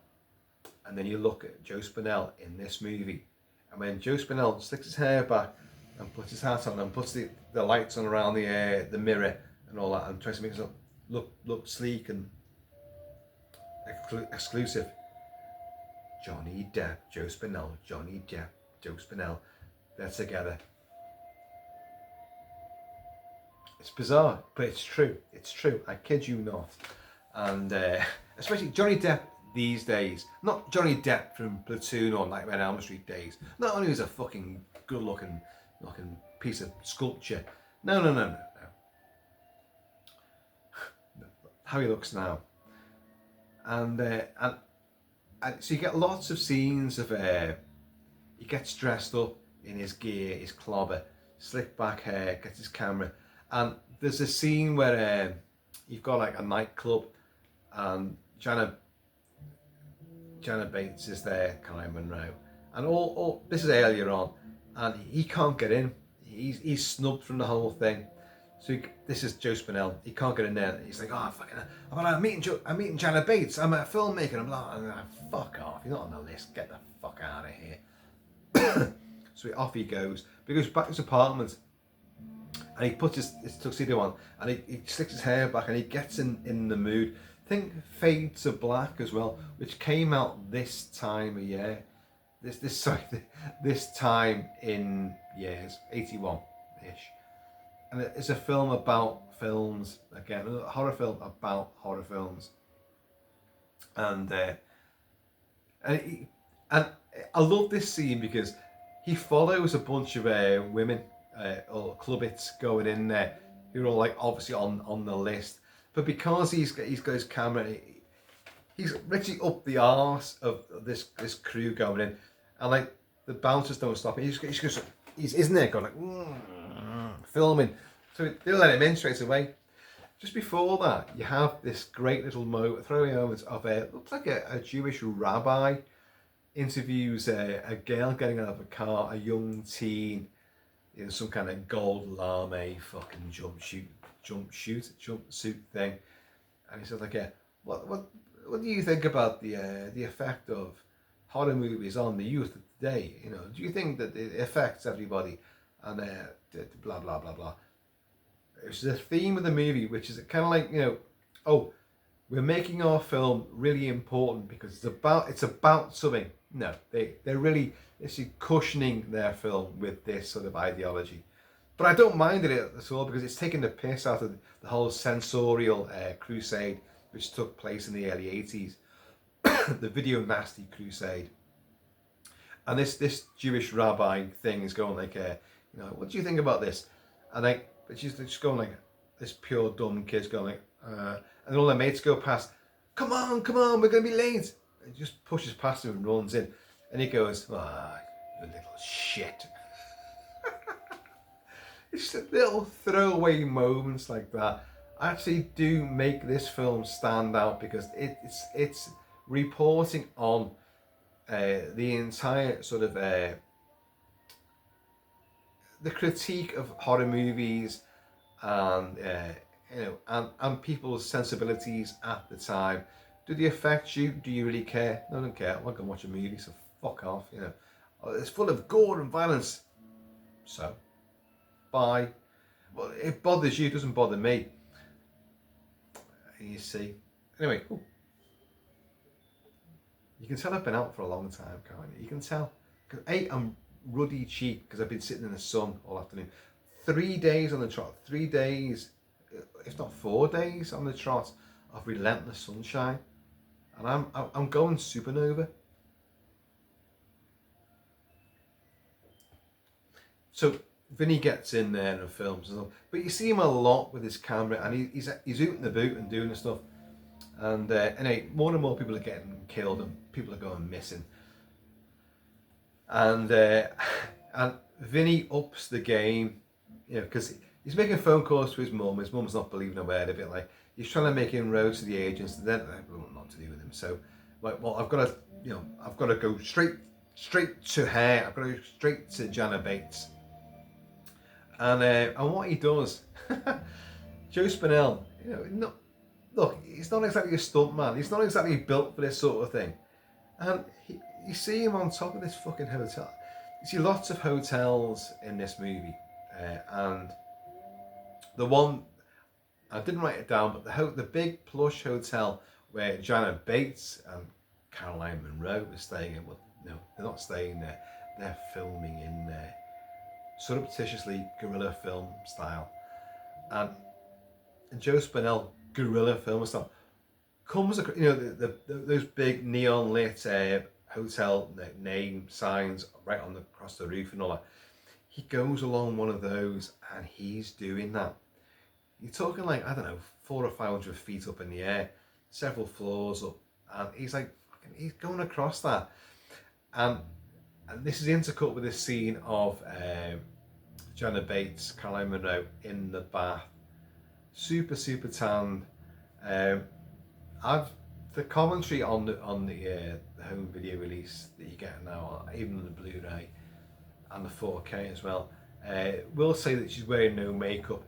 and then you look at Joe Spinell in this movie. And when Joe Spinell slicks his hair back and puts his hat on and puts the lights on around the mirror and all that, and tries to make himself look sleek and exclusive. Johnny Depp, Joe Spinell, Johnny Depp, Joe Spinell, they're together. It's bizarre, but it's true. It's true. I kid you not. And especially Johnny Depp these days, not Johnny Depp from Platoon or Nightmare on Elm Street days. Not only is a fucking good-looking piece of sculpture. No. How he looks now. And so you get lots of scenes of he gets dressed up in his gear, his clobber, slick back hair, gets his camera, and there's a scene where you've got like a nightclub, and Janet Bates is there, Caroline Munro, and all this is earlier on, and he can't get in. He's snubbed from the whole thing. So this is Joe Spinell. He can't get in there. He's like, oh, fucking, I'm meeting Janet Bates. I'm a filmmaker. I'm like, fuck off. You're not on the list. Get the fuck out of here. So off he goes. But he goes back to his apartment, and he puts his tuxedo on, and he slicks his hair back, and he gets in the mood. Think Fade to Black as well, which came out this time of year. This time in years, 81-ish. And it's a film about films, again, a horror film about horror films. And I love this scene because he follows a bunch of women or clubbits going in there who are all like obviously on the list. But because he's got his camera, he's literally up the arse of this crew going in, and like the bouncers don't stop him. He's isn't there going like filming, so they let him in straight away. Just before that, you have this great little throwing moments of looks like a Jewish rabbi interviews a girl getting out of a car, a young teen in some kind of gold lame fucking jumpsuit thing, and he says like, what what do you think about the effect of horror movies on the youth of today? You know, do you think that it affects everybody? And blah blah blah blah. It's the theme of the movie, which is kind of like, you know, oh, we're making our film really important because it's about something. No, they're really cushioning their film with this sort of ideology. But I don't mind it at all because it's taking the piss out of the whole sensorial crusade which took place in the early 80s, the video nasty crusade. And this Jewish rabbi thing is going like, you know, what do you think about this? And she's just going like, this pure dumb kid's going like, and all their mates go past, come on, we're going to be late. And he just pushes past him and runs in. And he goes, ah, you little shit. It's just little throwaway moments like that actually do make this film stand out because it's reporting on the entire sort of the critique of horror movies and you know, and people's sensibilities at the time. Do they affect you? Do you really care? No, I don't care. I'm not gonna watch a movie, so fuck off. You know, it's full of gore and violence. So, bye. Well, it bothers you. It doesn't bother me. You see. Anyway, ooh. You can tell I've been out for a long time, can't you? You can tell. Because I'm ruddy cheek because I've been sitting in the sun all afternoon. 3 days on the trot. 3 days, if not 4 days on the trot of relentless sunshine, and I'm going supernova. So Vinny gets in there and films and stuff, but you see him a lot with his camera, and he's ooting the boot and doing the stuff. And anyway, more and more people are getting killed and people are going missing. And Vinny ups the game, you know, because he's making phone calls to his mum. His mum's not believing a word of it. Like, he's trying to make inroads to the agents. They don't know what to do with him. So, like, well, I've got to go straight to her. I've got to go straight to Janet Bates. And what he does, Joe Spinell, you know, look, he's not exactly a stuntman. He's not exactly built for this sort of thing. And you see him on top of this fucking hotel. You see lots of hotels in this movie. And the one, I didn't write it down, but the big plush hotel where Janet Bates and Caroline Munro were staying in, well, no, they're not staying there. They're filming in there. Surreptitiously guerrilla film style. And Joe Spinell, guerrilla film style, comes across, you know, those big neon lit hotel name signs right on across the roof and all that. He goes along one of those and he's doing that. You're talking like, I don't know, 400 or 500 feet up in the air, several floors up, and he's like, he's going across that. And this is intercut with this scene of Janet Bates, Caroline Munro in the bath, super tanned. The commentary on the home video release that you get now, even on the Blu-ray and the 4K as well, will say that she's wearing no makeup.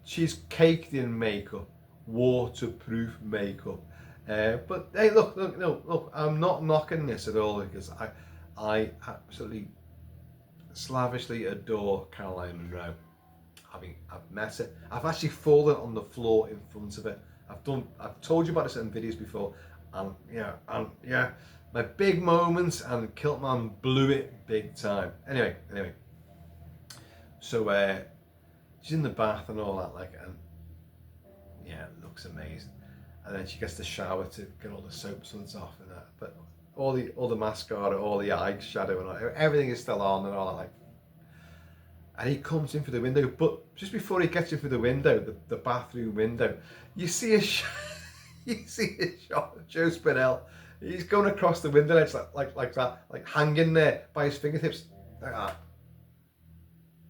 She's caked in makeup, waterproof makeup. But hey, look, I'm not knocking this at all because I absolutely slavishly adore Caroline Munro. I've met her. I've actually fallen on the floor in front of her. I've told you about this in videos before, and yeah, my big moments, and KILT-MAN blew it big time. Anyway, so she's in the bath and all that, like, and yeah, it looks amazing. And then she gets the shower to get all the soap suds off and that, but all the mascara, all the eyeshadow and all, everything is still on and all that, like. And he comes in through the window, but just before he gets in through the window, the bathroom window, you see a shot of Joe Spinell. He's going across the window ledge like that, like hanging there by his fingertips, like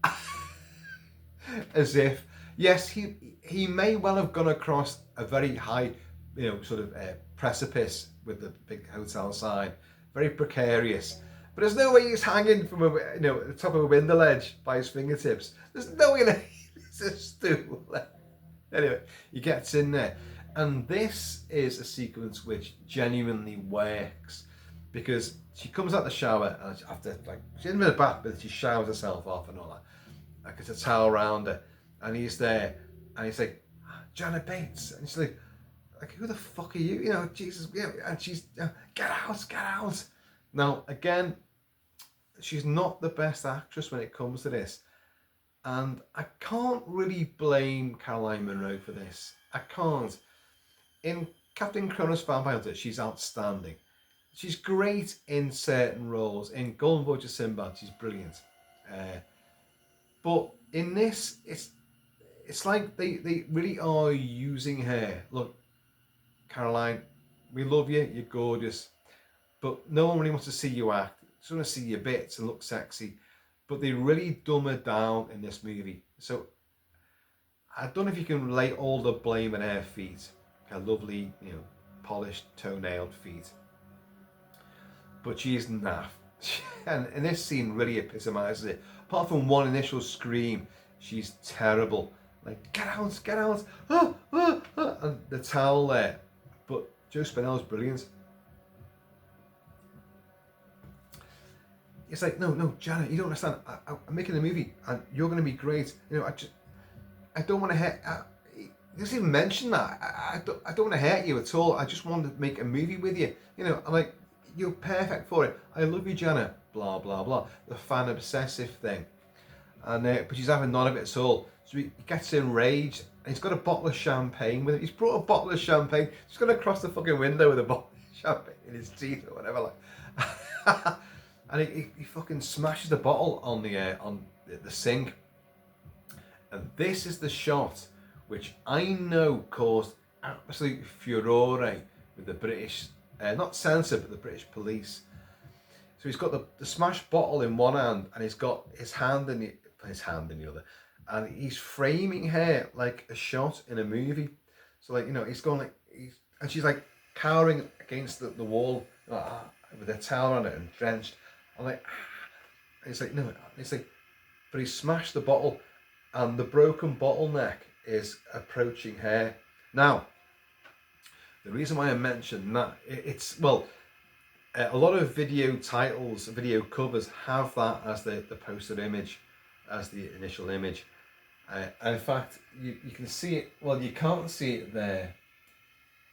that. As if, yes, he may well have gone across a very high, you know, sort of precipice with the big hotel sign, very precarious. But there's no way he's hanging from the top of a window ledge by his fingertips. There's no way that he's a stool. Anyway, he gets in there, and this is a sequence which genuinely works, because she comes out the shower and after, like, she's in the bath, but she showers herself off and all that. Like, it's a towel around her, and he's there, and he's like, Janet Bates, and she's like, who the fuck are you? You know, Jesus, yeah, and she's, get out. Now, again, she's not the best actress when it comes to this. And I can't really blame Caroline Munro for this. I can't. In Captain Kronos Vampire Hunter, she's outstanding. She's great in certain roles. In Golden Voyage of Sinbad, she's brilliant. But in this, it's like they really are using her. Look, Caroline, we love you, you're gorgeous, but no one really wants to see you act. They just want to see your bits and look sexy. But they really dumb her down in this movie. So I don't know if you can lay all the blame on her feet, her lovely, you know, polished, toe-nailed feet. But she's naff. And this scene really epitomises it. Apart from one initial scream, she's terrible. Like, get out, and the towel there. But Joe Spinell's brilliant. It's like, no, Janet, you don't understand. I'm making a movie, and you're going to be great. You know, I don't want to hurt. He doesn't even mention that. I don't want to hurt you at all. I just want to make a movie with you. You know, I'm like, you're perfect for it. I love you, Janet. Blah blah blah. The fan obsessive thing, and but she's having none of it at all. So he gets enraged, and he's got a bottle of champagne with him. He's brought a bottle of champagne. He's going to cross the fucking window with a bottle of champagne in his teeth or whatever, like. And he fucking smashes the bottle on the sink. And this is the shot which I know caused absolute furore with the British, not censor, but the British police. So he's got the smashed bottle in one hand, and he's got his hand in the other, and he's framing her like a shot in a movie. So, like, you know, he's going like, and she's like cowering against the wall with a towel on it and drenched. I'm like, and it's like, no, it's like, but he smashed the bottle, and the broken bottleneck is approaching her. Now, the reason why I mentioned that, a lot of video titles, video covers have that as the poster image, as the initial image. And in fact, you can see it, well, you can't see it there.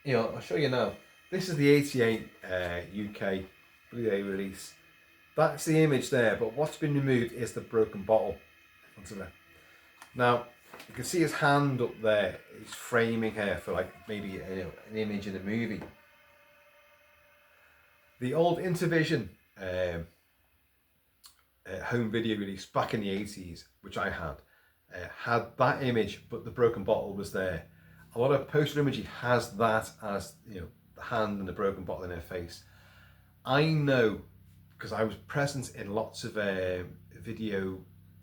You know, I'll show you now. This is the 88 UK Blu-ray release. That's the image there, but what's been removed is the broken bottle. Now, you can see his hand up there. He's framing her for, like, maybe, you know, an image in a movie. The old Intervision home video release back in the 80s, which I had that image, but the broken bottle was there. A lot of poster imagery has that as, you know, the hand and the broken bottle in her face. I know, because I was present in lots of video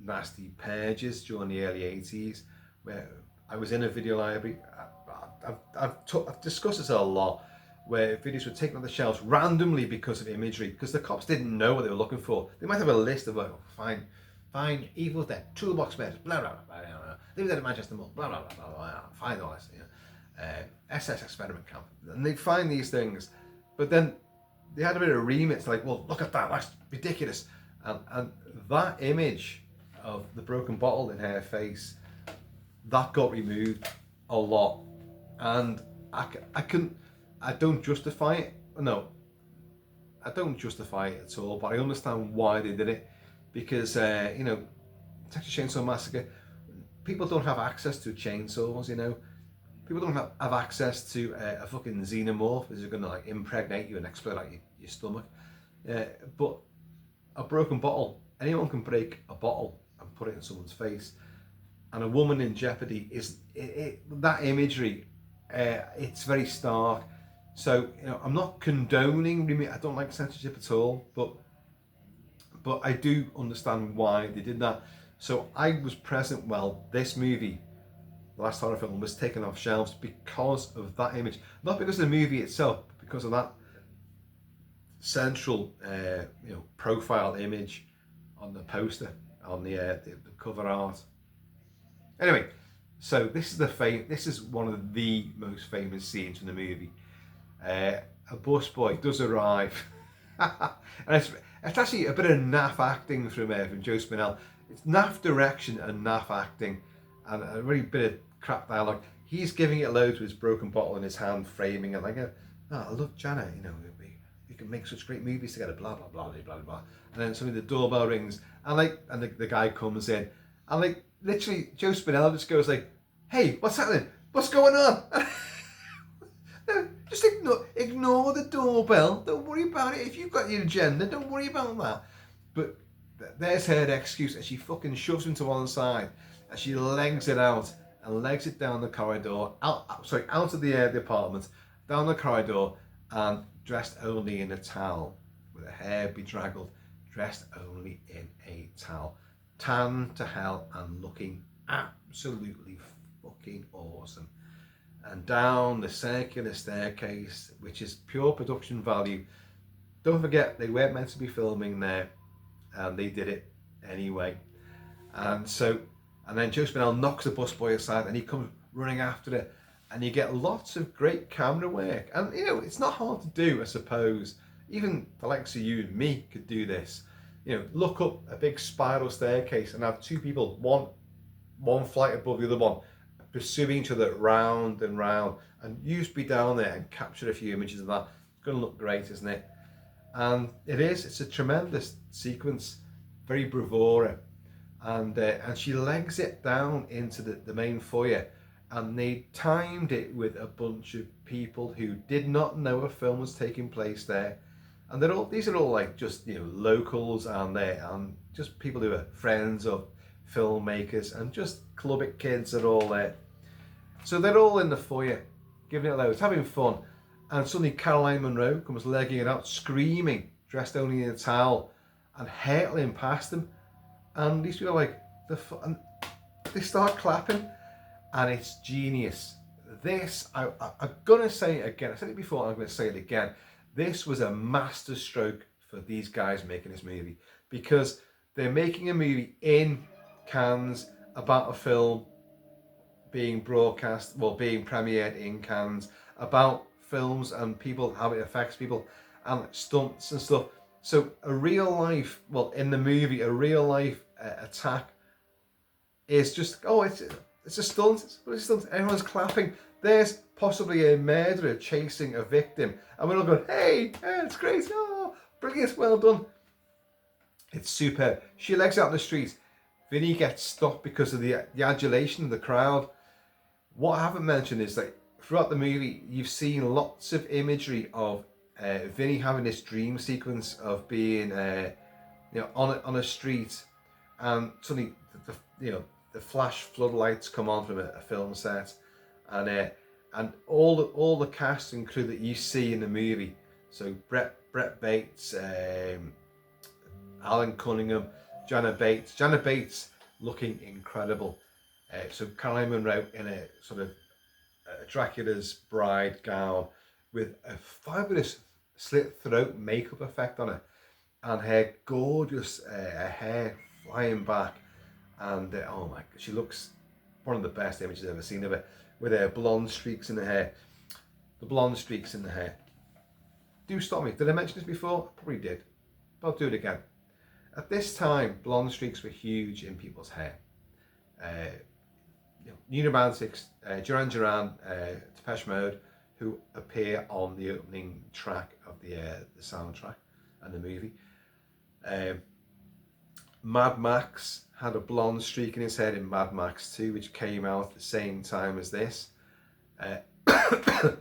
nasty purges during the early 80s, where I was in a video library. I've discussed this a lot, where videos were taken off the shelves randomly because of imagery, because the cops didn't know what they were looking for. They might have a list of, find Evil Dead, toolbox murders, blah blah blah, Living Dead at Manchester Mall, blah blah blah, blah, blah, find all this, you know, SS experiment camp, and they find these things, but then they had a bit of a remix, like, well, look at that, that's ridiculous, and that image of the broken bottle in her face, that got removed a lot, and I don't justify it. No, I don't justify it at all, but I understand why they did it, because you know, Texas Chainsaw Massacre, people don't have access to chainsaws, you know. People don't have access to a fucking xenomorph that's going to, like, impregnate you and explode out your stomach. But a broken bottle, anyone can break a bottle and put it in someone's face. And a woman in jeopardy is that imagery. It's very stark. So, you know, I'm not condoning. I don't like censorship at all, but I do understand why they did that. So I was present while this movie, the last horror film, was taken off shelves because of that image. Not because of the movie itself, but because of that central, you know, profile image on the poster, on the cover art. Anyway, So this is one of the most famous scenes from the movie. A busboy does arrive, and it's actually a bit of naff acting from Joe Spinell. It's naff direction and naff acting, and a really bit of crap dialogue. He's giving it loads with his broken bottle in his hand, framing it like, "Oh, I love Janet. You know, we can make such great movies together." Blah blah blah blah blah blah. And then suddenly the doorbell rings, and the guy comes in, and like literally Joe Spinell just goes like, "Hey, what's happening? What's going on?" No, just ignore the doorbell. Don't worry about it. If you've got your agenda, don't worry about that. But there's her excuse, and she fucking shoves him to one side, and she legs it out and legs it down the corridor, out of the apartment, down the corridor, and dressed only in a towel, with her hair bedraggled, dressed only in a towel, tan to hell, and looking absolutely fucking awesome. And down the circular staircase, which is pure production value. Don't forget, they weren't meant to be filming there, and they did it anyway. And then Joe Spinell knocks the busboy aside, and he comes running after it, and you get lots of great camera work. And you know, it's not hard to do, I suppose. Even the likes of you and me could do this. You know, look up a big spiral staircase and have two people, one flight above the other one, pursuing each other round and round, and you just be down there and capture a few images of that. It's going to look great, isn't it? And it's a tremendous sequence, very bravura, and she legs it down into the main foyer, and they timed it with a bunch of people who did not know a film was taking place there, and these are all like just, you know, locals, and just people who are friends of filmmakers, and just clubbic kids are all there. So they're all in the foyer, giving it loads, having fun, and suddenly Caroline Munro comes legging it out, screaming, dressed only in a towel, and hurtling past them. And these people are like, and they start clapping, and it's genius. This, I'm gonna say it again. I said it before, I'm gonna say it again. This was a masterstroke for these guys making this movie, because they're making a movie in Cannes about a film being broadcast, well, being premiered in Cannes, about films and people, how it affects people, and stunts and stuff. So a real life, well, in the movie, a real life attack is just, it's a stunt. It's a stunt. Everyone's clapping. There's possibly a murderer chasing a victim, and we're all going, hey, it's great, oh, brilliant, well done. It's superb. She legs out in the street. Vinny gets stopped because of the adulation of the crowd. What I haven't mentioned is that throughout the movie, you've seen lots of imagery of Vinny having this dream sequence of being, on a street, and suddenly the flash floodlights come on from a film set, and all the cast and crew that you see in the movie. So Brett Bates, Alan Cunningham, Janet Bates looking incredible. So Caroline Munro in a sort of Dracula's bride gown with a fabulous slit throat makeup effect on it, and her gorgeous hair flying back, and oh my, she looks one of the best images I've ever seen of her, with her blonde streaks in the hair. The blonde streaks in the hair. Do stop me. Did I mention this before? I probably did, but I'll do it again. At this time, blonde streaks were huge in people's hair. New Romantics, Duran Duran, Depeche Mode, who appear on the opening track of the soundtrack and the movie. Mad Max had a blonde streak in his head in Mad Max 2, which came out at the same time as this. At the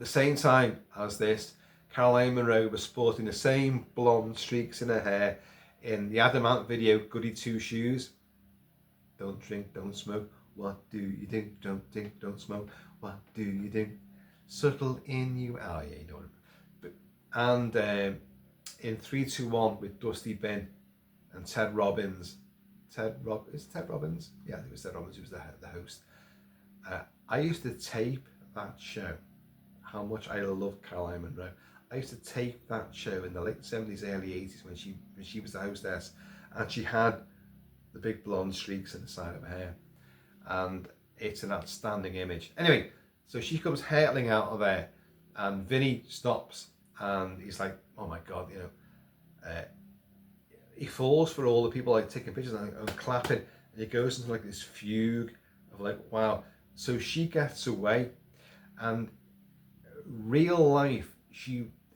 same time as this, Caroline Munro was sporting the same blonde streaks in her hair in the Adamant video, Goody Two Shoes. Don't drink, don't smoke, what do you do? Don't drink, don't smoke, what do you do? Subtle innuendo. Oh yeah, you know what I mean. And in 3, 2, 1 with Dusty Bin and Ted Robbins. Is it Ted Robbins? Yeah, I think it was Ted Robbins who was the host. I used to tape that show. How much I loved Caroline Munro. I used to tape that show in the late 70s, early 80s when she was the hostess, and she had the big blonde streaks in the side of her hair. and it's an outstanding image. Anyway, so she comes hurtling out of there, and Vinny stops, and he's like, oh my God, you know, he falls for all the people like taking pictures and clapping, and he goes into like this fugue of like, wow. So she gets away, and real life,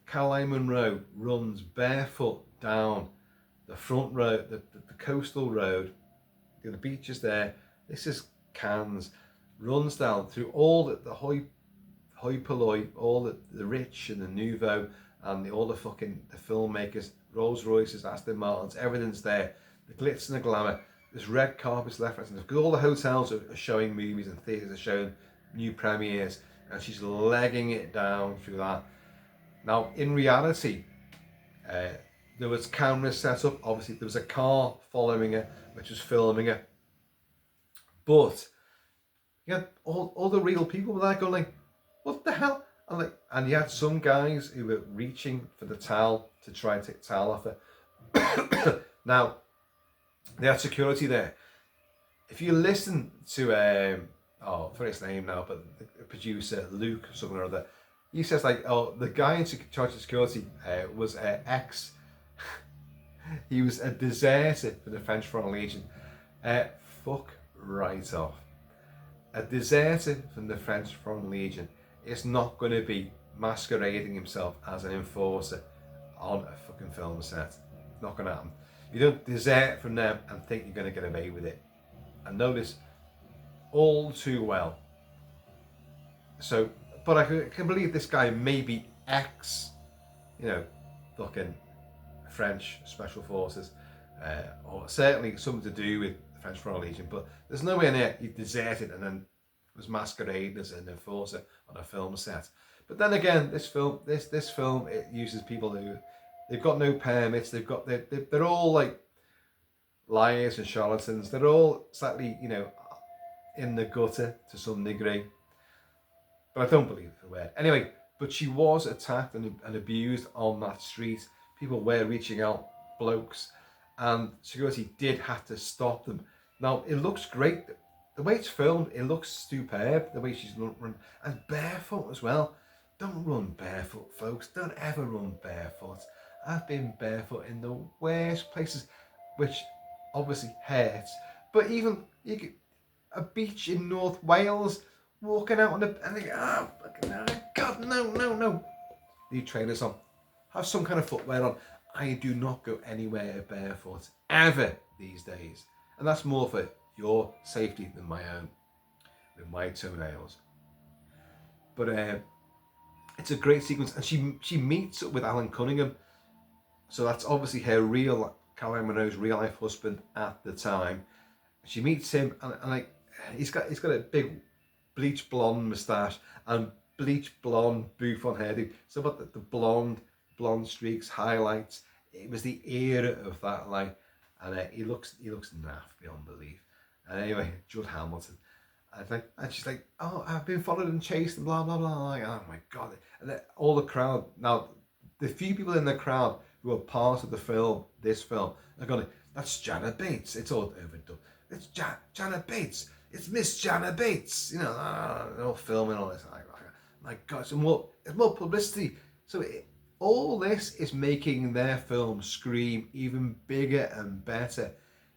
Caroline Munro runs barefoot down the front road, the coastal road. The beach is there. This is Cannes. Runs down through all the hoi polloi, all the rich and the nouveau, and all the filmmakers, Rolls Royces, Aston Martins, everything's there. The glitz and the glamour. There's red carpets left, right, and because all the hotels are showing movies and theatres are showing new premieres, and she's legging it down through that. Now, in reality, there was cameras set up. Obviously, there was a car following her, which was filming her. But you had all the real people were there going like, what the hell? And you had some guys who were reaching for the towel to try and take the towel off her. Now, they had security there. If you listen to, I forget his name now, but the producer, Luke, something or other, he says like, oh, the guy in charge of security was he was a deserter for the French Foreign Legion. Fuck right off. A deserter from the French Foreign Legion is not going to be masquerading himself as an enforcer on a fucking film set. It's not going to happen. You don't desert from them and think you're going to get away with it. I know this all too well. So, but I can believe this guy may be fucking French Special Forces, or certainly something to do with the French Foreign Legion, but there's nowhere near he deserted and then was masquerading as an enforcer on a film set. But then again, this film, it uses people who they've got no permits. They're all like liars and charlatans. They're all slightly, in the gutter to some degree. But I don't believe the word. Anyway, but she was attacked and abused on that street. People were reaching out, blokes, and security did have to stop them. Now, it looks great. The way it's filmed, it looks superb. The way she's run, and barefoot as well. Don't run barefoot, folks. Don't ever run barefoot. I've been barefoot in the worst places, which obviously hurts. But even a beach in North Wales, walking out on and think, God, no. Need trainers on. Have some kind of footwear on. I do not go anywhere barefoot, ever, these days. And that's more for your safety than my own, with my toenails. But it's a great sequence. And she meets up with Alan Cunningham. So that's obviously Caroline Munro's real life husband at the time. She meets him, and like he's got a big bleach blonde moustache and bleach blonde bouffant hairdo. So about the blonde streaks, highlights. It was the era of that, like, and he looks naff beyond belief. And anyway, Judd Hamilton, and she's like, oh, I've been followed and chased and blah blah blah. Like, oh my God! And all the crowd. Now, the few people in the crowd who are part of this film, are going, that's Janet Bates. It's all overdone. It's Janet Bates. It's Miss Janet Bates. They're all filming all this. My God, it's more publicity. So all this is making their film Scream even bigger and better.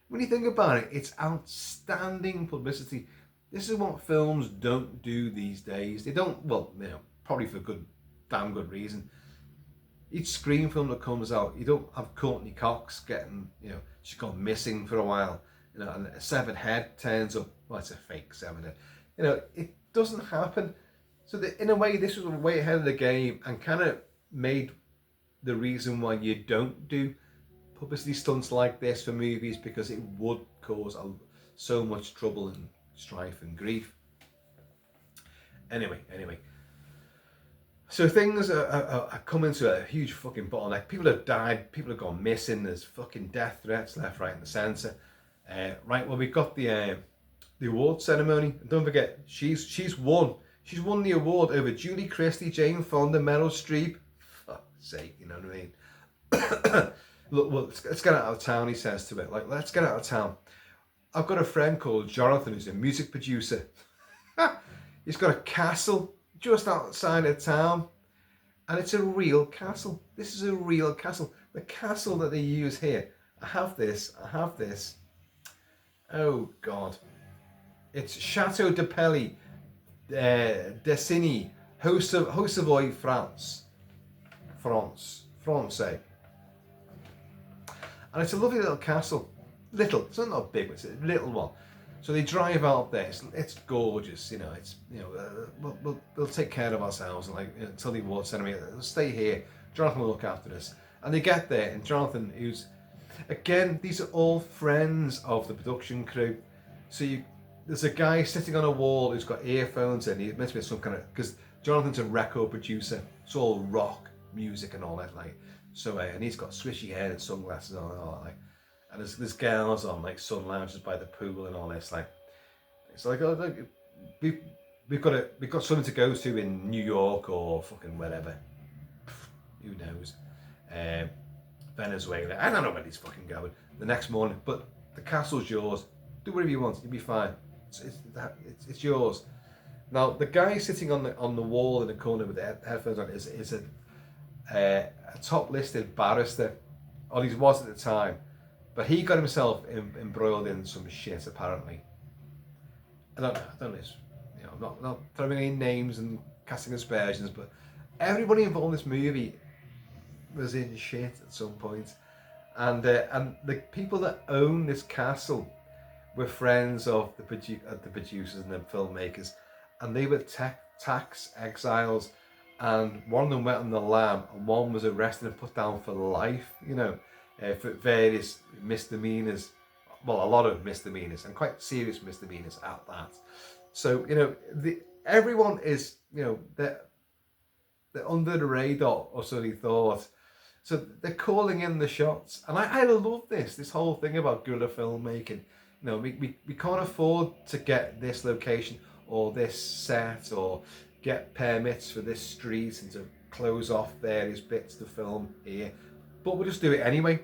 When you think about it, it's outstanding publicity. This is what films don't do these days. They don't, probably for damn good reason. Each Scream film that comes out, you don't have Courtney Cox getting, she's gone missing for a while, and a severed head turns up. Well, it's a fake severed head. It doesn't happen. So in a way, this was way ahead of the game and kind of made the reason why you don't do publicity stunts like this for movies, because it would cause so much trouble and strife and grief. Anyway. So things are coming to a huge fucking bottleneck. People have died, people have gone missing, there's fucking death threats left, right and the centre. We've got the award ceremony. And don't forget, she's won the award over Julie Christie, Jane Fonda, Meryl Streep. Fuck's sake, you know what I mean? Look, let's get out of town, he says to it. Like, let's get out of town. I've got a friend called Jonathan who's a music producer. He's got a castle just outside of town, and it's a real castle. This is a real castle. The castle that they use here. I have this. Oh God. It's Chateau de Pelly, Dessigny, Haut-Savoie, France. Francais. And it's a lovely little castle. Little, it's not big, but it's a little one. So they drive out there. It's gorgeous, you know. It's, you know, we'll take care of ourselves, and like, you know, until the awards ceremony, we'll stay here. Jonathan will look after us. And they get there, and Jonathan, who's, again, these are all friends of the production crew. So there's a guy sitting on a wall who's got earphones in. He's meant to be some kind of, because Jonathan's a record producer. It's all rock music and all that, like. So and he's got swishy hair and sunglasses on and all that, like. And there's girls on like sun lounges by the pool and all this, like. It's like, oh, look, we've got something to go to in New York or fucking wherever. Who knows? Venezuela. I don't know where he's fucking going. The next morning, but the castle's yours. Do whatever you want. You'll be fine. It's yours. Now the guy sitting on the wall in the corner with the headphones on is a top listed barrister, or he was at the time, but he got himself embroiled in some shit apparently. I don't know. You know, I'm not throwing any names and casting aspersions, but everybody involved in this movie was in shit at some point, and the people that own this castle were friends of the producers and the filmmakers, and they were tax exiles, and one of them went on the lam, and one was arrested and put down for life, you know, for various misdemeanors, well, a lot of misdemeanors, and quite serious misdemeanors at that. So, you know, everyone is, you know, they're under the radar, or so they thought. So they're calling in the shots, and I love this whole thing about guerrilla filmmaking. You know, we can't afford to get this location or this set or get permits for this street and to close off various bits to film here, but we'll just do it anyway.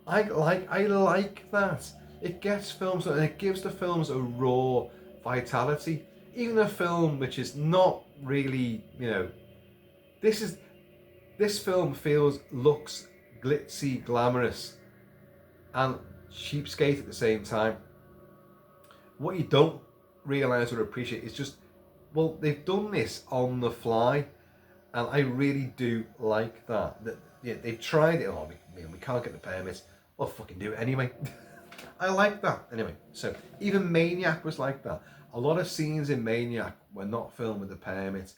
I like that. It gets films and it gives the films a raw vitality. Even a film which is not really, you know, this film looks glitzy, glamorous, and cheapskate at the same time. What you don't realise or appreciate is just, well, they've done this on the fly, and I really do like that. Yeah, they've tried it. Oh, we can't get the permits. Well, fucking do it anyway. I like that. Anyway, so even Maniac was like that. A lot of scenes in Maniac were not filmed with the permit.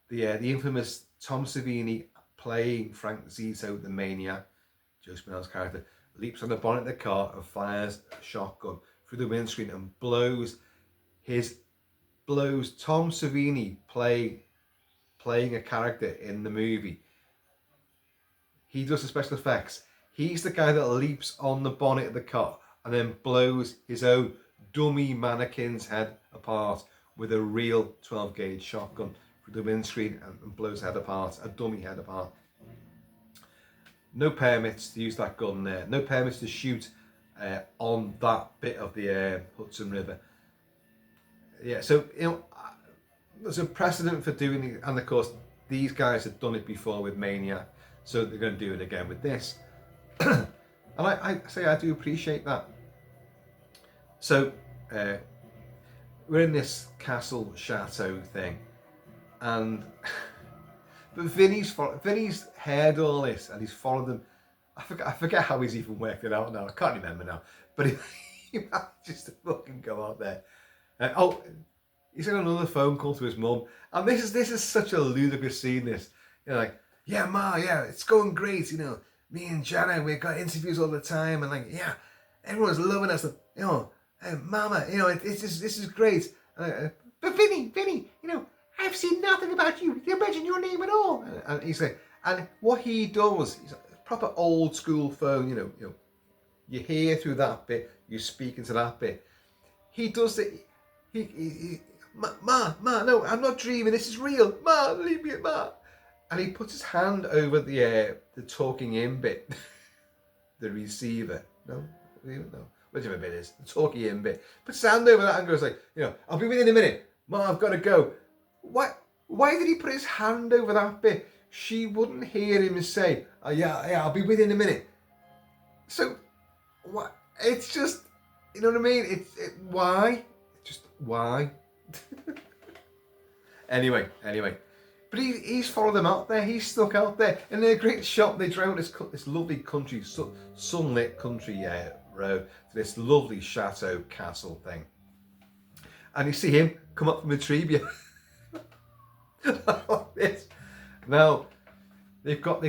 The infamous Tom Savini playing Frank Zito, the Maniac, Joe Spinell's character, leaps on the bonnet of the car and fires a shotgun through the windscreen and blows Tom Savini playing a character in the movie. He does the special effects. He's the guy that leaps on the bonnet of the car and then blows his own dummy mannequin's head apart with a real 12 gauge shotgun through the windscreen and blows head apart, a dummy head apart. No permits to use that gun there. No permits to shoot on that bit of the Hudson River. Yeah, so, you know, there's a precedent for doing it, and of course these guys have done it before with Maniac, so they're going to do it again with this. And I say I do appreciate that. So we're in this castle chateau thing, and but Vinny's heard all this and he's followed them. I forget how he's even worked it out now. I can't remember now. But he manages to fucking go out there. He's got another phone call to his mum, and this is such a ludicrous scene. This, you know, like, yeah, Ma, yeah, it's going great. You know, me and Jana, we got interviews all the time, and like, yeah, everyone's loving us. You know, Mama, you know, this is great. But Vinny, you know, I've seen nothing about you. You mention your name at all. And he's like, and what he does, he's a proper old school phone. You know, you hear through that bit, you speak into that bit. He does it. Ma, no, I'm not dreaming. This is real. Ma, leave me, Ma. And he puts his hand over the talking in bit, the receiver. No, whichever bit is, the talky in bit, puts his hand over that and goes like, I'll be with you in a minute. Mom, I've got to go. Why did he put his hand over that bit? She wouldn't hear him say, oh, yeah, I'll be with you in a minute. So, what? It's just, you know what I mean? Why? Just why? Anyway. But he's followed them out there. He's stuck out there. In a great shot, they drove this lovely country, sunlit country road to this lovely chateau castle thing. And you see him come up from a tree behind. Like this. Now, they've got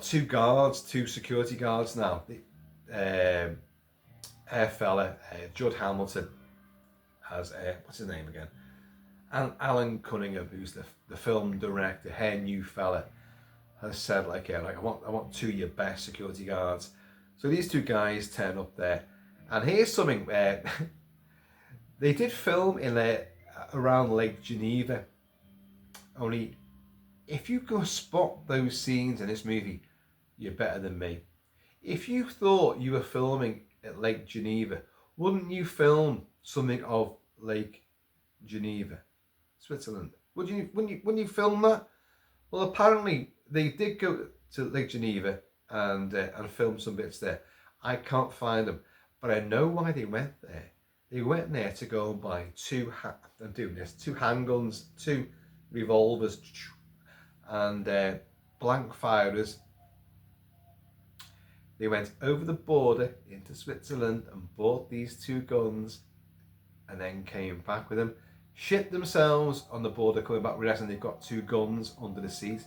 two security guards now. Fella, Judd Hamilton has what's his name again? And Alan Cunningham, who's the film director, new fella, has said like, I want two of your best security guards. So these two guys turn up there, and here's something. They did film in around Lake Geneva. Only, if you go spot those scenes in this movie, you're better than me. If you thought you were filming at Lake Geneva, wouldn't you film something of Lake Geneva, Switzerland? Wouldn't you film that? Well, apparently they did go to Lake Geneva and film some bits there. I can't find them, but I know why they went there. They went there to go and buy two handguns, two revolvers, and blank firers. They went over the border into Switzerland and bought these two guns, and then came back with them, shit themselves on the border, coming back realizing they've got two guns under the seat,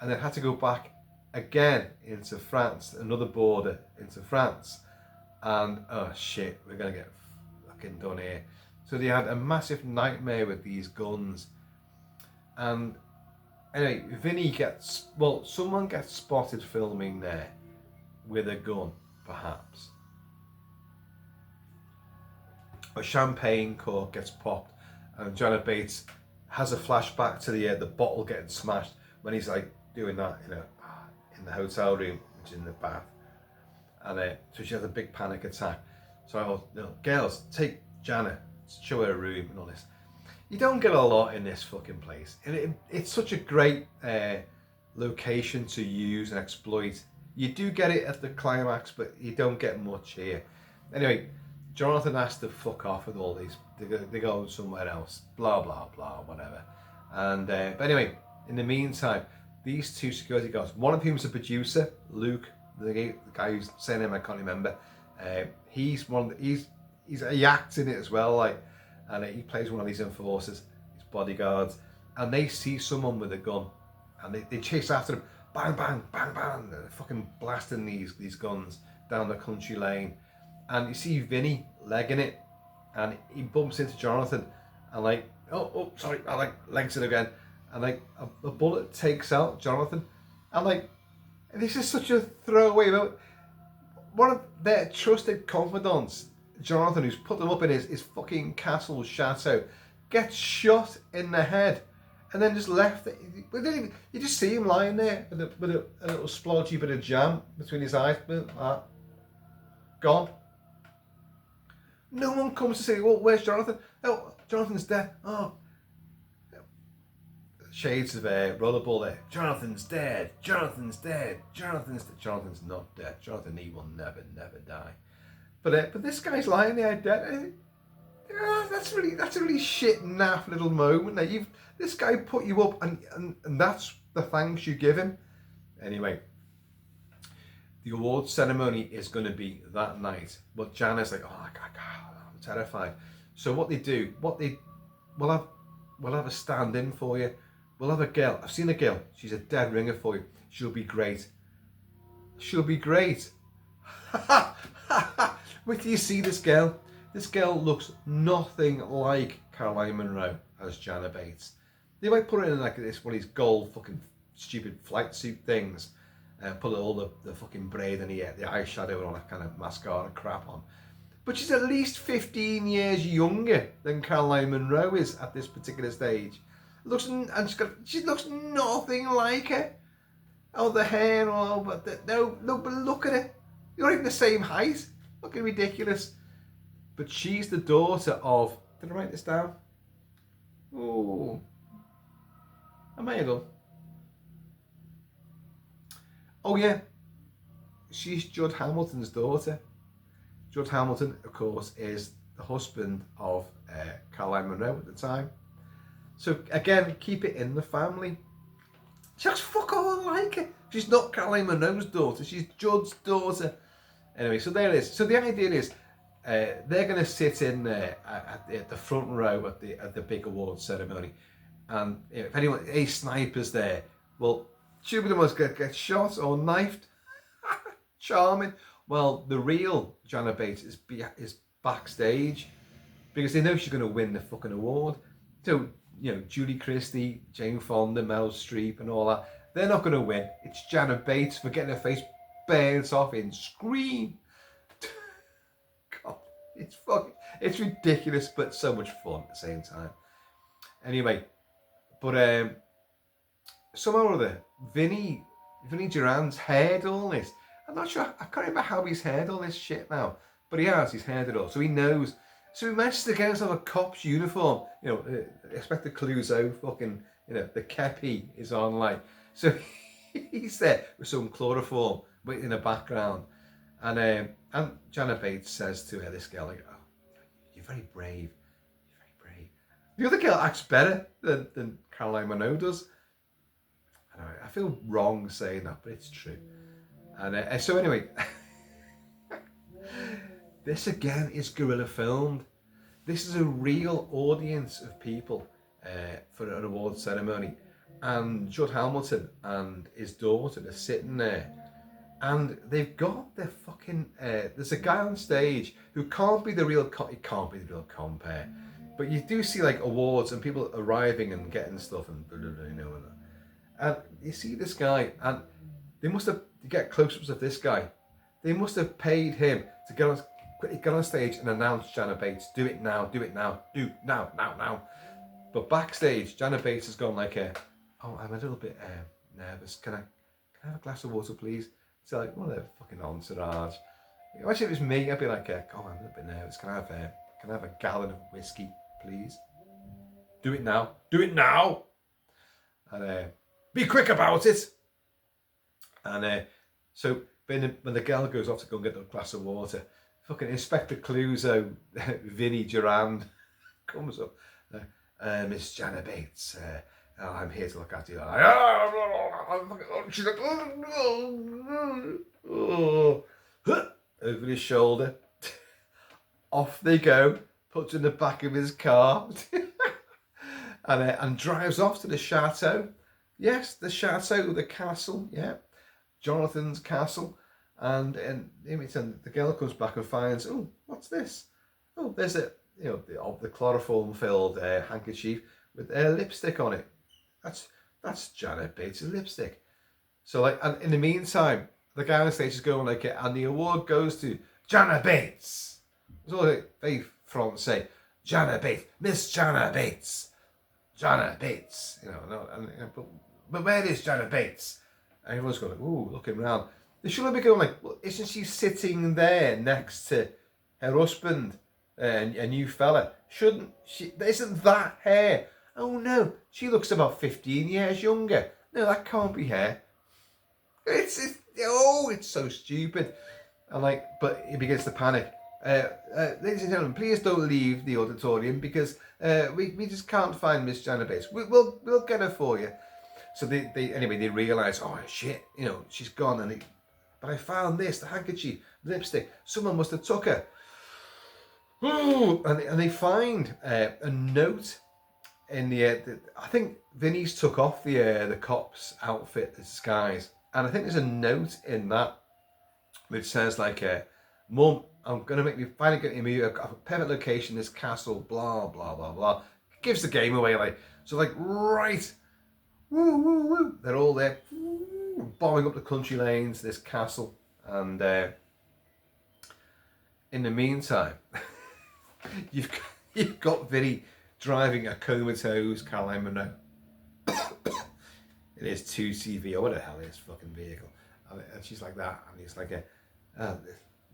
and then had to go back again into France, another border into France, and oh shit, we're gonna get fucking done here. So they had a massive nightmare with these guns. And anyway, someone gets spotted filming there with a gun, perhaps. A champagne cork gets popped, and Janet Bates has a flashback to the bottle getting smashed when he's like doing that, in the hotel room, which is in the bath. And so she has a big panic attack. So, girls, take Janet, show her a room and all this. You don't get a lot in this fucking place. It's such a great location to use and exploit. You do get it at the climax, but you don't get much here. Anyway, Jonathan has to fuck off with all these. They go somewhere else. Blah, blah, blah, whatever. And but anyway, in the meantime, these two security guards, one of whom is a producer, Luke, the guy who's saying him, I can't remember. He acts in it as well, and he plays one of these enforcers, his bodyguards, and they see someone with a gun, and they chase after him, bang, bang, bang, bang, they're fucking blasting these guns down the country lane, and you see Vinny legging it, and he bumps into Jonathan, and sorry, I legs it again, and a bullet takes out Jonathan, and this is such a throwaway moment. One of their trusted confidants, Jonathan, who's put them up in his fucking castle chateau, gets shot in the head and then just left. You just see him lying there with a little splodgy bit of jam between his eyes. Gone. No one comes to say, well, where's Jonathan? Oh, Jonathan's dead. Oh. Shades of rollerball there. Jonathan's dead. Jonathan's dead. Jonathan's not dead. Jonathan, he will never die. But this guy's lying there dead. That's a really shit naff little moment. This guy put you up, and that's the thanks you give him. Anyway, the awards ceremony is going to be that night, but Jana's like, oh, I'm terrified. So what they do, we'll have a stand-in for you. We'll have a girl. I've seen a girl. She's a dead ringer for you. She'll be great. Wait till you see this girl. This girl looks nothing like Caroline Munro as Jana Bates. They might put her in one of these gold fucking stupid flight suit things, and put all the fucking braid and the eyeshadow and all that kind of mascara crap on. But she's at least 15 years younger than Caroline Munro is at this particular stage. She looks nothing like her. Oh, the hair, but look at it. You're not even the same height. fucking ridiculous. But she's the daughter of, did I write this down? Oh, I may have done. Oh yeah, she's Judd Hamilton's daughter. Judd Hamilton, of course, is the husband of Caroline Munro at the time. So again, keep it in the family. She looks fuck all like her. She's not Caroline Munro's daughter, she's Judd's daughter. Anyway, so there it is. So the idea is they're going to sit in there at the front row at the big awards ceremony. And if anyone, any snipers there, well, Jupiter must get shot or knifed. Charming. Well, the real Janet Bates is backstage because they know she's going to win the fucking award. So, you know, Julie Christie, Jane Fonda, Meryl Streep and all that, they're not going to win. It's Janet Bates for getting her face burnt off in Scream. God, it's ridiculous, but so much fun at the same time. Anyway, but somehow or other, Vinnie Durand's heard all this. I'm not sure, I can't remember how he's heard all this shit now, but he has, he's heard it all, so he knows. So he manages to get himself a cop's uniform, you know, Inspector Clouseau, fucking, you know, the kepi is on, like, so he's there with some chloroform in the background, and Janet Bates says to her, this girl, like, oh, you're very brave, you're very brave. The other girl acts better than Caroline Munro does. I feel wrong saying that, but it's true. And so anyway, this again is guerrilla filmed. This is a real audience of people for an award ceremony. And Judd Hamilton and his daughter are sitting there. And they've got their fucking, there's a guy on stage who can't be the real, he can't be the real compare. But you do see like awards and people arriving and getting stuff and blah, blah, blah, you know. And you see this guy, and they must have, to get close-ups of this guy, they must have paid him to get on stage and announce Janet Bates, do it now, do it now, do now, now, now. But backstage, Janet Bates has gone like, oh, I'm a little bit nervous. Can I have a glass of water, please? It's like one of their fucking entourage. Actually, if it was me, I'd be like, oh, I'm a little bit nervous. Can I have a gallon of whiskey, please? Do it now. Do it now. And be quick about it. And so when the girl goes off to go and get a glass of water, fucking Inspector Clouseau, Vinnie Durand, comes up. Miss Janet Bates, I'm here to look at you. She's like, over his shoulder. Off they go, puts in the back of his car, and drives off to the chateau. Yes, the chateau, the castle, yeah. Jonathan's castle. And the girl comes back and finds, oh, what's this? Oh, there's the chloroform filled handkerchief with lipstick on it. That's Janet Bates' lipstick. So like, and in the meantime, the guy on stage is going like it, and the award goes to Janet Bates. So they front say, Janet Bates, Miss Janet Bates, Janet Bates. You know, but where is Janet Bates? And everyone's going like, ooh, looking around. They should have been going like, well, isn't she sitting there next to her husband, a new fella? Shouldn't she? Isn't that her? Oh no, she looks about 15 years younger. No, that can't be her. It's so stupid. And like, but he begins to panic. Ladies and gentlemen, please don't leave the auditorium because we just can't find Miss Janet Bates. We'll get her for you. So they realise, oh shit, you know, she's gone. But I found this, the handkerchief, lipstick. Someone must have took her. And they find a note in the I think Vinny's took off the cop's outfit, the disguise, and I think there's a note in that which says like, Mum, I'm gonna finally get you a perfect location, this castle, blah blah blah blah. Gives the game away, like, so like, right, woo woo woo, they're all there, bombing up the country lanes, this castle, and in the meantime, you've got Vinny driving a comatose Caroline Munro. It is 2CV, or what the hell is this fucking vehicle? And she's like that, and he's like,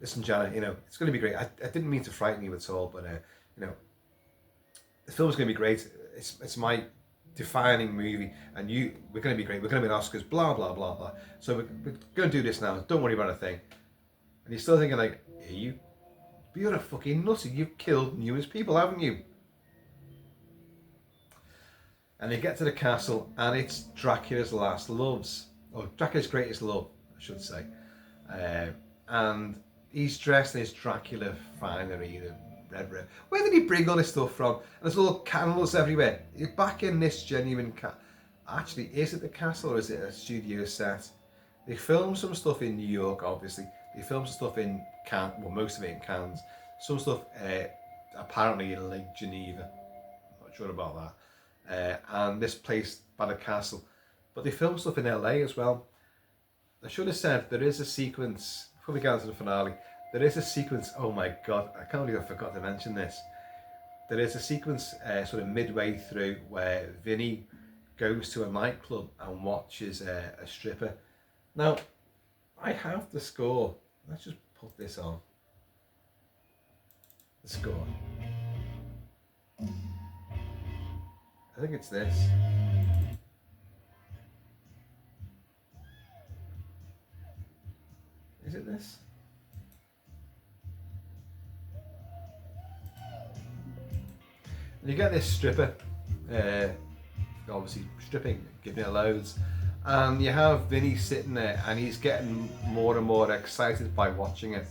listen, Jana, you know, it's going to be great. I didn't mean to frighten you at all, but you know, the film's going to be great. It's my defining movie, and we're going to be great. We're going to be Oscars, blah blah blah blah. So we're going to do this now. Don't worry about a thing. And you're still thinking like, you're a fucking nutter. You've killed numerous people, haven't you? And they get to the castle, and it's Dracula's last loves, or Dracula's greatest love, I should say. And he's dressed in his Dracula finery, red. Where did he bring all this stuff from? And there's little candles everywhere. You're back in this genuine Actually, is it the castle or is it a studio set? They filmed some stuff in New York, obviously. They filmed some stuff in Cannes, well, most of it in Cannes. Some stuff apparently in Lake Geneva. I'm not sure about that. And this place by the castle. But they filmed stuff in LA as well. I should have said there is a sequence, before we get into the finale, there is a sequence, oh my god, I can't believe I forgot to mention this. There is a sequence sort of midway through where Vinny goes to a nightclub and watches a stripper. Now, I have the score. Let's just put this on. The score. I think it's this. Is it this? And you get this stripper, obviously stripping, giving her loads, and you have Vinny sitting there and he's getting more and more excited by watching it.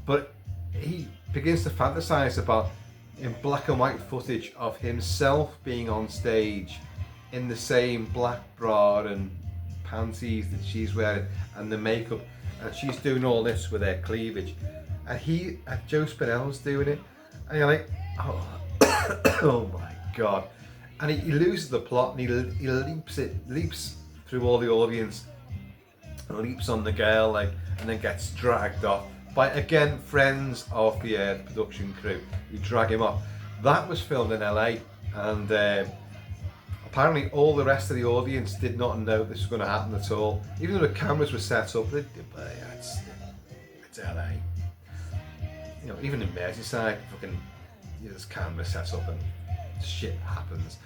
But he begins to fantasize about, in black and white footage of himself being on stage in the same black bra and panties that she's wearing and the makeup, and she's doing all this with her cleavage, and Joe Spinell's doing it, and you're like, oh, oh my god. And he loses the plot, and he leaps through all the audience and leaps on the girl, like, and then gets dragged off by, again, friends of the production crew who drag him off. That was filmed in LA, and apparently all the rest of the audience did not know this was going to happen at all. Even though the cameras were set up, it's LA. You know, even in Merseyside, fucking, there's cameras set up and shit happens.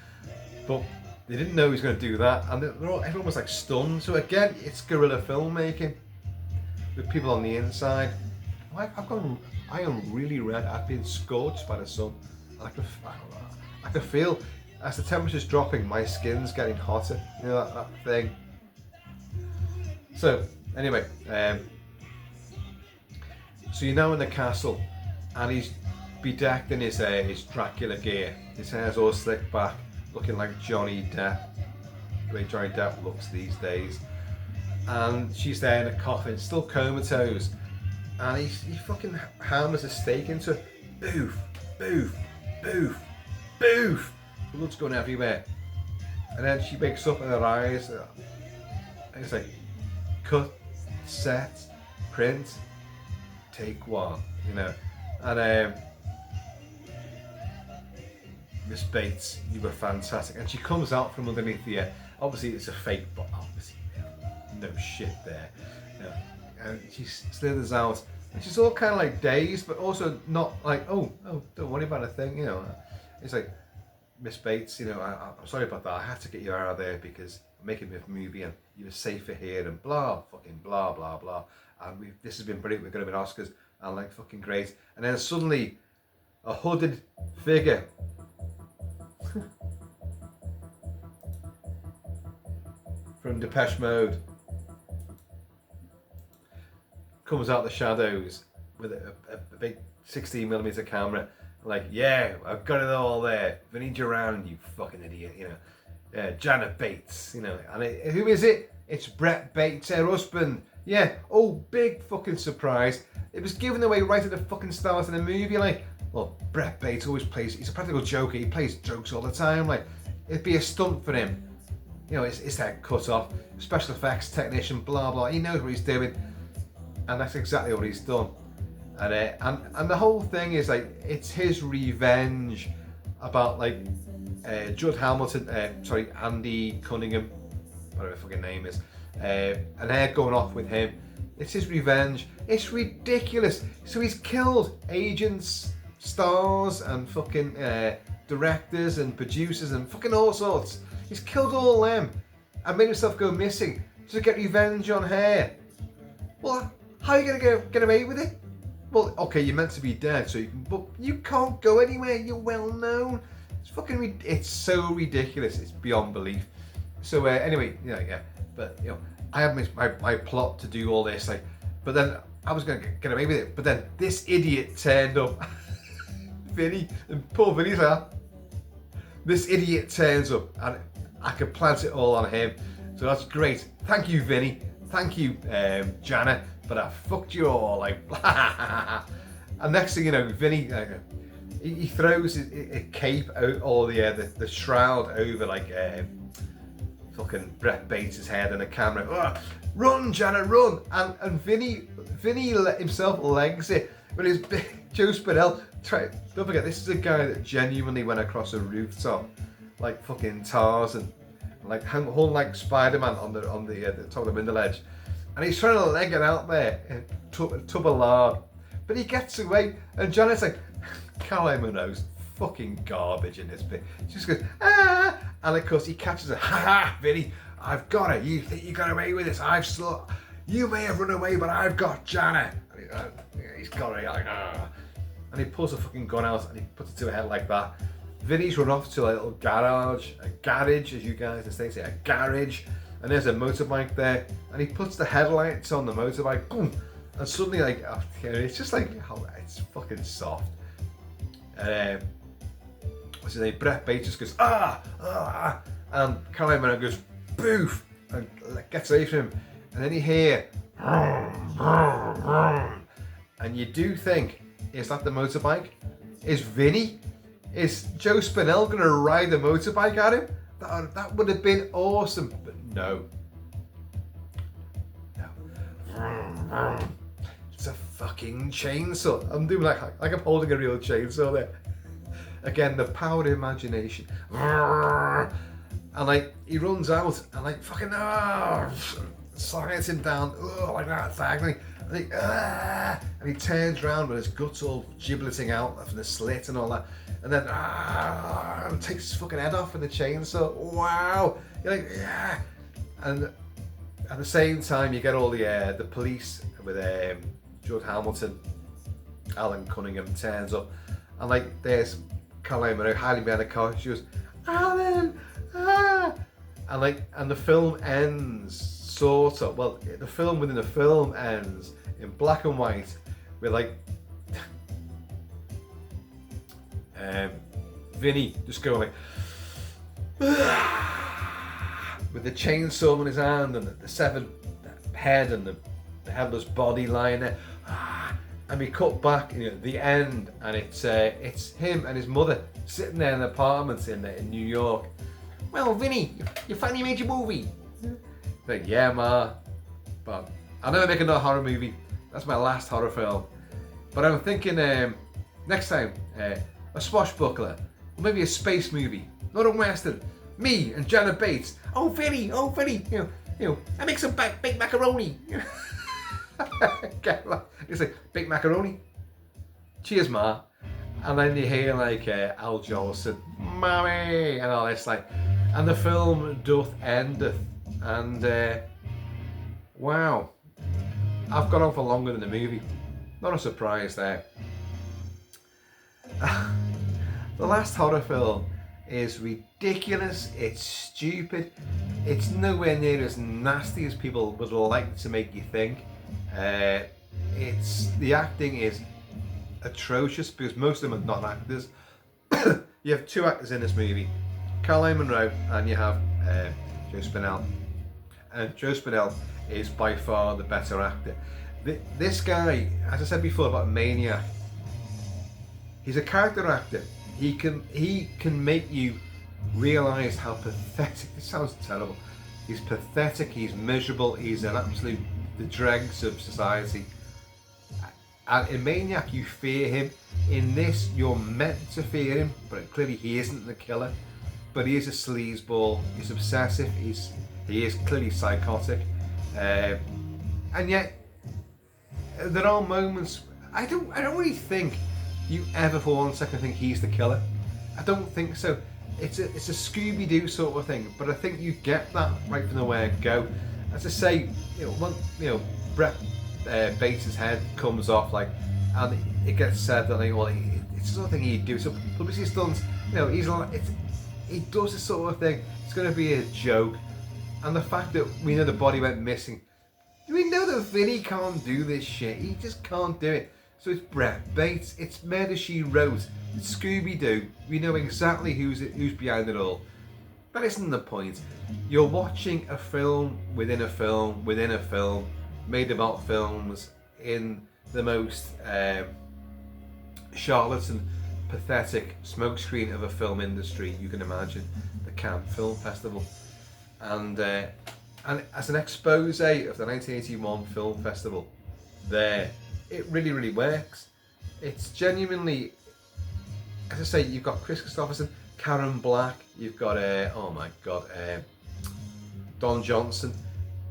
But they didn't know he was going to do that, and everyone was like stunned. So again, it's guerrilla filmmaking with people on the inside. I am really red. I've been scorched by the sun. I can feel, as the temperature's dropping, my skin's getting hotter. You know, that thing. So anyway, so you're now in the castle, and he's bedecked in his Dracula gear. His hair's all slicked back, looking like Johnny Depp, the way Johnny Depp looks these days. And she's there in a coffin, still comatose, and he fucking hammers a stake into her. Boof, boof, boof, boof. Blood's going everywhere. And then she wakes up and her eyes, and it's like, cut, set, print, take one, you know. And Miss Bates, you were fantastic. And she comes out from underneath the obviously it's a fake, but obviously no shit there. You know, and she slithers out, and she's all kind of like dazed, but also not like, oh, don't worry about a thing, you know. It's like, Miss Bates, you know, I'm sorry about that. I had to get you out of there because I'm making a movie and you were safer here and blah, fucking blah, blah, blah. And this has been brilliant. We're going to win Oscars and like fucking great. And then suddenly a hooded figure from Depeche Mode comes out the shadows with a big 16mm camera, like, yeah, I've got it all there. Vinnie Duran, you fucking idiot, you know. Janet Bates, you know. And who is it? It's Brett Bates, her husband. Yeah, oh, big fucking surprise. It was given away right at the fucking start of the movie, like, well, Brett Bates always plays, he's a practical joker, he plays jokes all the time, like, it'd be a stunt for him. You know, his head cut off, special effects technician, blah, blah, he knows what he's doing. And that's exactly what he's done. And the whole thing is like, it's his revenge about like Judd Hamilton, Andy Cunningham, whatever the fucking name is, and they're going off with him It's his revenge. It's ridiculous. So he's killed agents, stars, and fucking directors and producers and fucking all sorts. He's killed all them and made himself go missing to get revenge on her. Well, how are you gonna get away with it? Well, okay, you're meant to be dead, so but you can't go anywhere. You're well known. It's fucking. It's so ridiculous. It's beyond belief. So anyway, yeah. But I have my plot to do all this, like, but then I was gonna get away with it. But then this idiot turned up, Vinny, and poor Vinny's like, this idiot turns up, and I could plant it all on him. So that's great. Thank you, Vinny. Thank you, Jana. But I fucked you all, like, and next thing you know, Vinny, he throws a cape out, or the shroud over, like, fucking Brett Bates' head and a camera. Oh, run, Jana, run! And Vinny himself legs it, but his Joe Spinell. Don't forget, this is a guy that genuinely went across a rooftop, like fucking Tarzan, like hung like Spider-Man on the top of the window ledge. And he's trying to leg it out there, tub of lard. But he gets away, and Janet's like, Caroline Munro's fucking garbage in this bit. She just goes, ah! And of course he catches her, ha ha, Vinny, I've got her. You think you got away with this? You may have run away, but I've got Janet. And he's got her, like, ah. And he pulls a fucking gun out and he puts it to her head like that. Vinny's run off to a little garage, as you guys in the States say, a garage. And there's a motorbike there, and he puts the headlights on the motorbike, boom, and suddenly, like, it's just like, it's fucking soft. What's his name? Brett Bates just goes, and Caroline Munro goes, boof, and gets away from him. And then you hear, and you do think, is that the motorbike? Is Vinny? Is Joe Spinell gonna ride the motorbike at him? That would have been awesome, but no. It's a fucking chainsaw. I'm doing like I'm holding a real chainsaw there. Again, the power of imagination. And like he runs out and like fucking slides him down like that diagonally. And he turns around with his guts all gibleting out from the slit and all that. And then and takes his fucking head off with the chainsaw. Wow! You're like, yeah. And at the same time, you get all the police with George Hamilton, Alan Cunningham turns up, and like there's Caroline Munro hiding behind the car. She goes, Alan, and the film ends sort of. Well, the film within the film ends in black and white with like. Vinny just going like with the chainsaw in his hand and the severed head and the headless body lying there, and we cut back, the end, and it's him and his mother sitting there in the apartment in New York. Well, Vinny, you finally made your movie. Like, yeah, ma, but I'll never make another horror movie. That's my last horror film. But I'm thinking next time. A swashbuckler, or maybe a space movie, not a western. Me and Janet Bates. Oh, Vinny, I make some baked macaroni. It's like baked macaroni. Cheers, ma. And then you hear like Al Jolson, mommy, and all this like, and the film doth endeth, and wow, I've gone on for longer than the movie. Not a surprise there. The last horror film is ridiculous, it's stupid, it's nowhere near as nasty as people would like to make you think. The acting is atrocious because most of them are not actors. You have two actors in this movie, Caroline Munro and you have Joe Spinell. And Joe Spinell is by far the better actor. This guy, as I said before about Maniac, he's a character actor. He can make you realise how pathetic. This sounds terrible. He's pathetic. He's miserable. He's an absolute the dregs of society. And in Maniac, you fear him. In this, you're meant to fear him, but clearly he isn't the killer. But he is a sleazeball. He's obsessive. He is clearly psychotic. And yet, there are moments. I don't really think you ever for 1 second think he's the killer. I don't think so. It's a Scooby-Doo sort of thing, but I think you get that right from the word go. As I say, when Brett Bates' head comes off, like, and it gets said that, like, well, it's the sort of thing he'd do. So Publicity stunts, he's like, he does this sort of thing. It's going to be a joke, and the fact that we know the body went missing, we know that Vinny can't do this shit. He just can't do it. So it's Brett Bates. It's Murder, She Wrote. It's Scooby-Doo. We know exactly who's behind it all. That isn't the point. You're watching a film within a film within a film, made about films in the most charlatan, pathetic smokescreen of a film industry you can imagine, the Cannes Film Festival. And as an expose of the 1981 Film Festival, it really works. It's genuinely, as I say, you've got Chris Christopherson, Karen Black, you've got Don Johnson.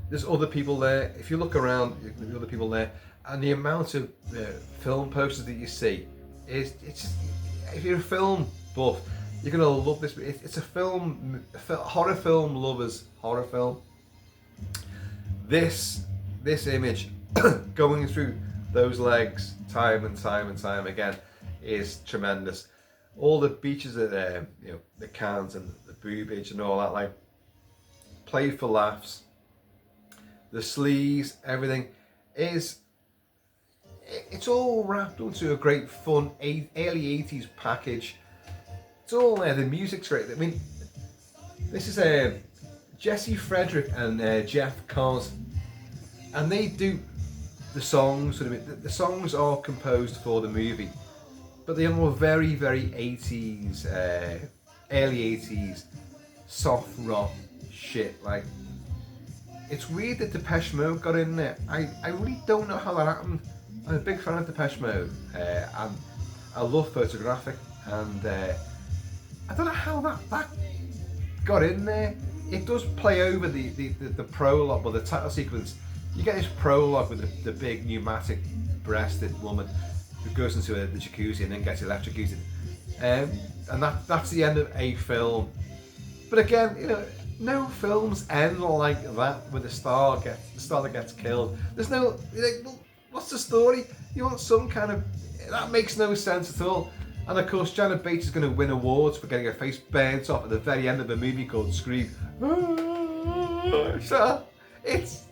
There's other people there. If you look around, there's other people there, and the amount of film posters that you see it's if you're a film buff, you're gonna love this. It's a horror film lovers horror film. This image going through those legs time and time again is tremendous. All the beaches of the cans and the boobage and all that, like, played for laughs. The sleaze, everything it's all wrapped into a great fun early 80s package. It's all there. The music's great. I mean, this is Jesse Frederick and Jeff Cos, and they do the songs. The songs are composed for the movie, but they are very 80s, early 80s soft rock shit. Like, it's weird that Depeche Mode got in there. I really don't know how that happened. I'm a big fan of Depeche Mode, and I love Photographic, and I don't know how that got in there. It does play over the prologue, or the title sequence. You get this prologue with the big pneumatic breasted woman who goes into the jacuzzi and then gets electrocuted, and that's the end of a film. But again, no films end like that with the star that gets killed. There's no, well, what's the story? You want some kind of, that makes no sense at all. And of course, Janet Bates is going to win awards for getting her face burnt off at the very end of a movie called Scream. So it's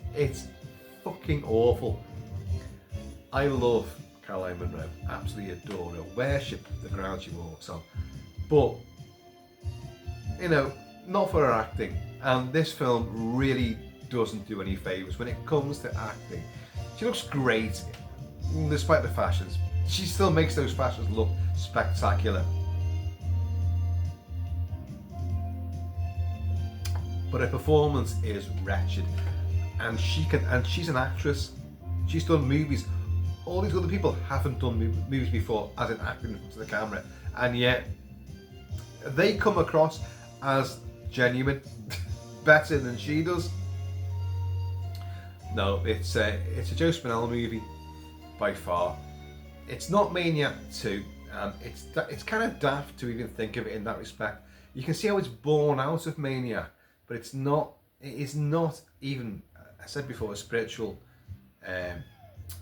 fucking awful. I love Caroline Munro, absolutely adore her, worship the ground she walks on. But, not for her acting. And this film really doesn't do any favours when it comes to acting. She looks great, despite the fashions. She still makes those fashions look spectacular. But her performance is wretched. And she's an actress. She's done movies. All these other people haven't done movies before as an actor in front of the camera, and yet they come across as genuine, better than she does. No, it's a Joe Spinell movie by far. It's not Maniac 2, and it's kind of daft to even think of it in that respect. You can see how it's born out of Maniac, but it is not even, I said before, a spiritual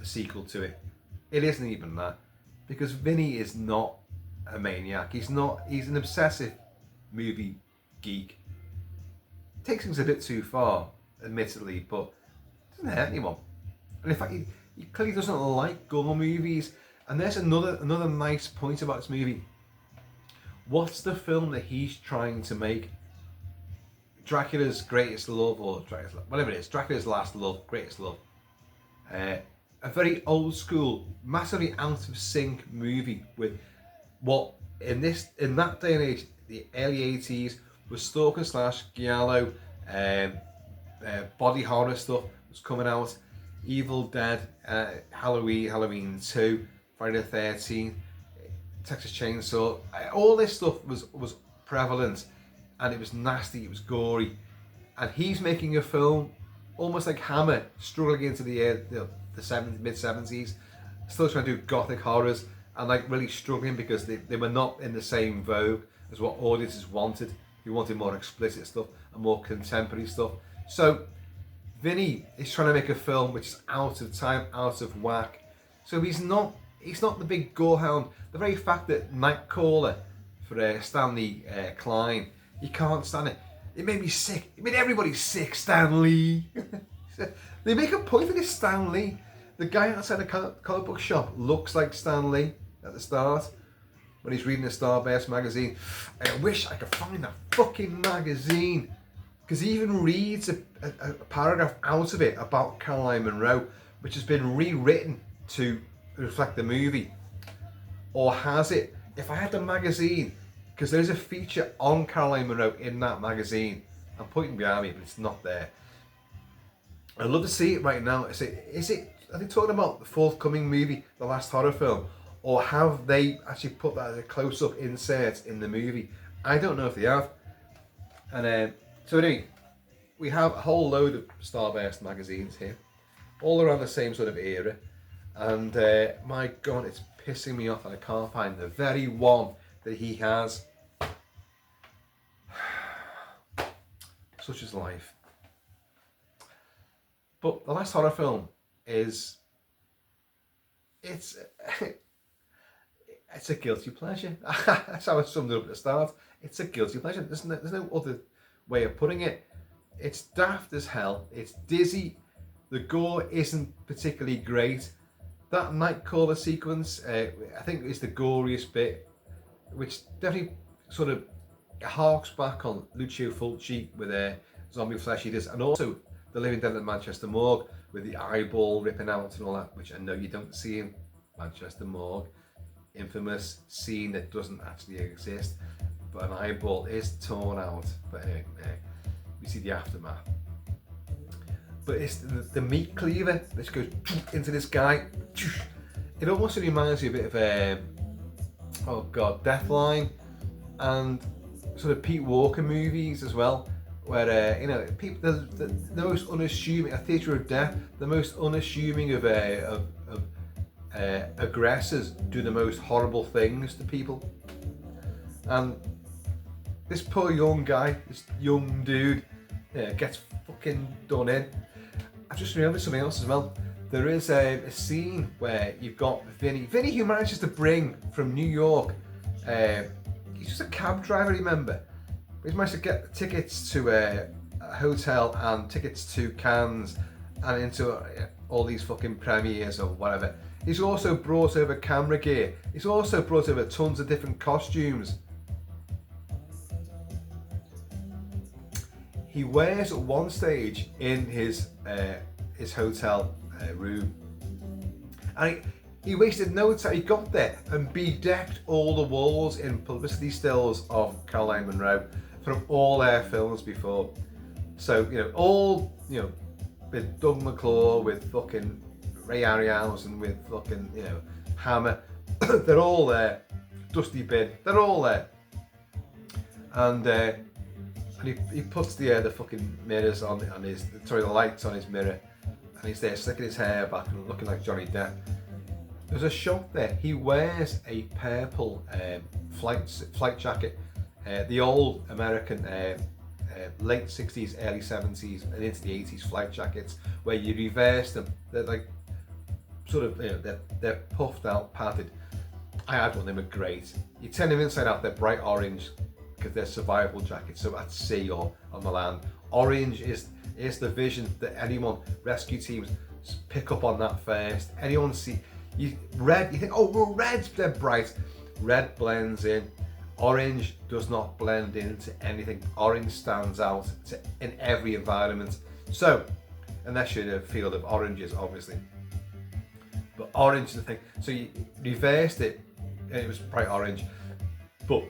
sequel to it. It isn't even that, because Vinny is not a maniac. He's an obsessive movie geek. Takes things a bit too far, admittedly, but doesn't hurt anyone. And in fact, he clearly doesn't like gore movies. And there's another nice point about this movie. What's the film that he's trying to make? Dracula's Greatest Love, or whatever it is, Dracula's Last Love, Greatest Love. A very old school, massively out of sync movie with what in that day and age, the early 80s, was stalker / giallo, body horror stuff was coming out. Evil Dead, Halloween 2, Friday the 13th, Texas Chainsaw. All this stuff was prevalent, and it was nasty, it was gory. And he's making a film almost like Hammer, struggling into the mid-70s, still trying to do gothic horrors, and like really struggling because they were not in the same vogue as what audiences wanted. Who wanted more explicit stuff and more contemporary stuff. So Vinny is trying to make a film which is out of time, out of whack. So he's not the big gorehound. The very fact that Nightcrawler for Stanley Klein, he can't stand it. It made me sick. It made everybody sick. Stan Lee. They make a point of this Stan Lee. The guy outside the comic book shop looks like Stan Lee at the start when he's reading the Starburst magazine. I wish I could find that fucking magazine, because he even reads a paragraph out of it about Caroline Munro, which has been rewritten to reflect the movie. Or has it? If I had the magazine, because there's a feature on Caroline Munro in that magazine. I'm pointing behind me, but it's not there. I'd love to see it right now. Are they talking about the forthcoming movie, the last horror film? Or have they actually put that as a close-up insert in the movie? I don't know if they have. And so anyway, we have a whole load of Starburst magazines here, all around the same sort of era. And my God, it's pissing me off that I can't find the very one that he has. Such is life. But the last horror film is, it's a guilty pleasure. That's how I summed it up at the start. It's a guilty pleasure. There's no other way of putting it. It's daft as hell. It's dizzy. The gore isn't particularly great. That Nightcrawler sequence, I think, is the goriest bit, which definitely sort of harks back on Lucio Fulci with zombie flesh eaters, and also The Living Dead at Manchester Morgue with the eyeball ripping out and all that, which I know you don't see in Manchester Morgue. Infamous scene that doesn't actually exist, but an eyeball is torn out. But anyway, we see the aftermath. But it's the meat cleaver that goes into this guy. It almost reminds me a bit of oh god, Deathline, and sort of Pete Walker movies as well, where you know, people the most unassuming, A Theatre of Death, the most unassuming of aggressors do the most horrible things to people. And this poor young guy, this young dude, gets fucking done in. I've just remembered something else as well. There is a scene where you've got Vinny who manages to bring from New York, he's just a cab driver, remember? But he's managed to get tickets to a hotel and tickets to Cannes and into all these fucking premieres or whatever. He's also brought over camera gear. He's also brought over tons of different costumes. He wears at one stage in his hotel room, and he wasted no time. He got there and bedecked all the walls in publicity stills of Caroline Munro from all their films before. So with Doug McClure, with fucking Ray Harryhausen, with fucking Hammer, they're all there. Dusty Bin, they're all there. And he puts the fucking mirrors on his, sorry, the lights on his mirror, and he's there slicking his hair back and looking like Johnny Depp. There's a shot there. He wears a purple flight jacket, the old American late 60s, early 70s, and into the 80s flight jackets, where you reverse them. They're like sort of, they're puffed out, padded. I had one. They were great. You turn them inside out, they're bright orange, because they're survival jackets, so at sea or on the land. Orange is the vision that anyone, rescue teams, pick up on that first. Anyone see red, you think, oh well, red's they're bright. Red blends in. Orange does not blend into anything. Orange stands out in every environment. So, unless you're in a field of oranges, obviously. But orange is the thing. So you reversed it, and it was bright orange. But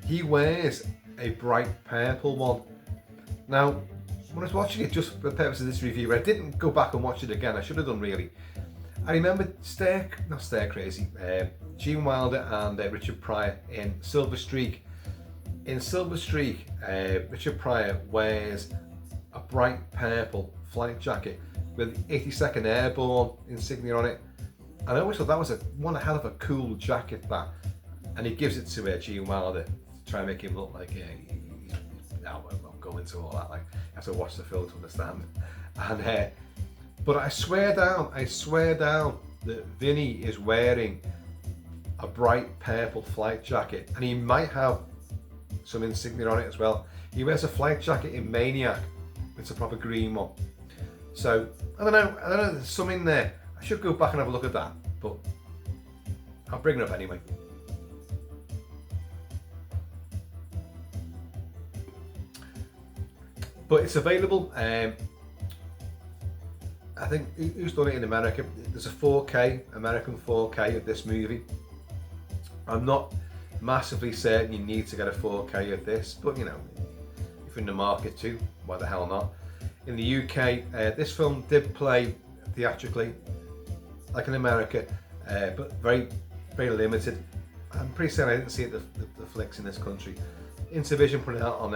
he wears a bright purple one. Now, when I was watching it just for the purpose of this review, I didn't go back and watch it again. I should have done, really. I remember Gene Wilder and Richard Pryor in Silver Streak. In Silver Streak, Richard Pryor wears a bright purple flight jacket with 82nd Airborne insignia on it. And I always thought that was one hell of a cool jacket, that. And he gives it to Gene Wilder to try and make him look like, no, I'm not going into all that. Like, you have to watch the film to understand. And but I swear down that Vinny is wearing a bright purple flight jacket, and he might have some insignia on it as well. He wears a flight jacket in Maniac. It's a proper green one. So I don't know. There's some in there. I should go back and have a look at that, but I'll bring it up anyway. But it's available. I think who's done it in America? There's a 4K, American 4K of this movie. I'm not massively certain you need to get a 4K of this, but you know, if you're in the market too, why the hell not? In the UK, this film did play theatrically, like in America, but very, very limited. I'm pretty certain I didn't see the flicks in this country. Intervision put it out on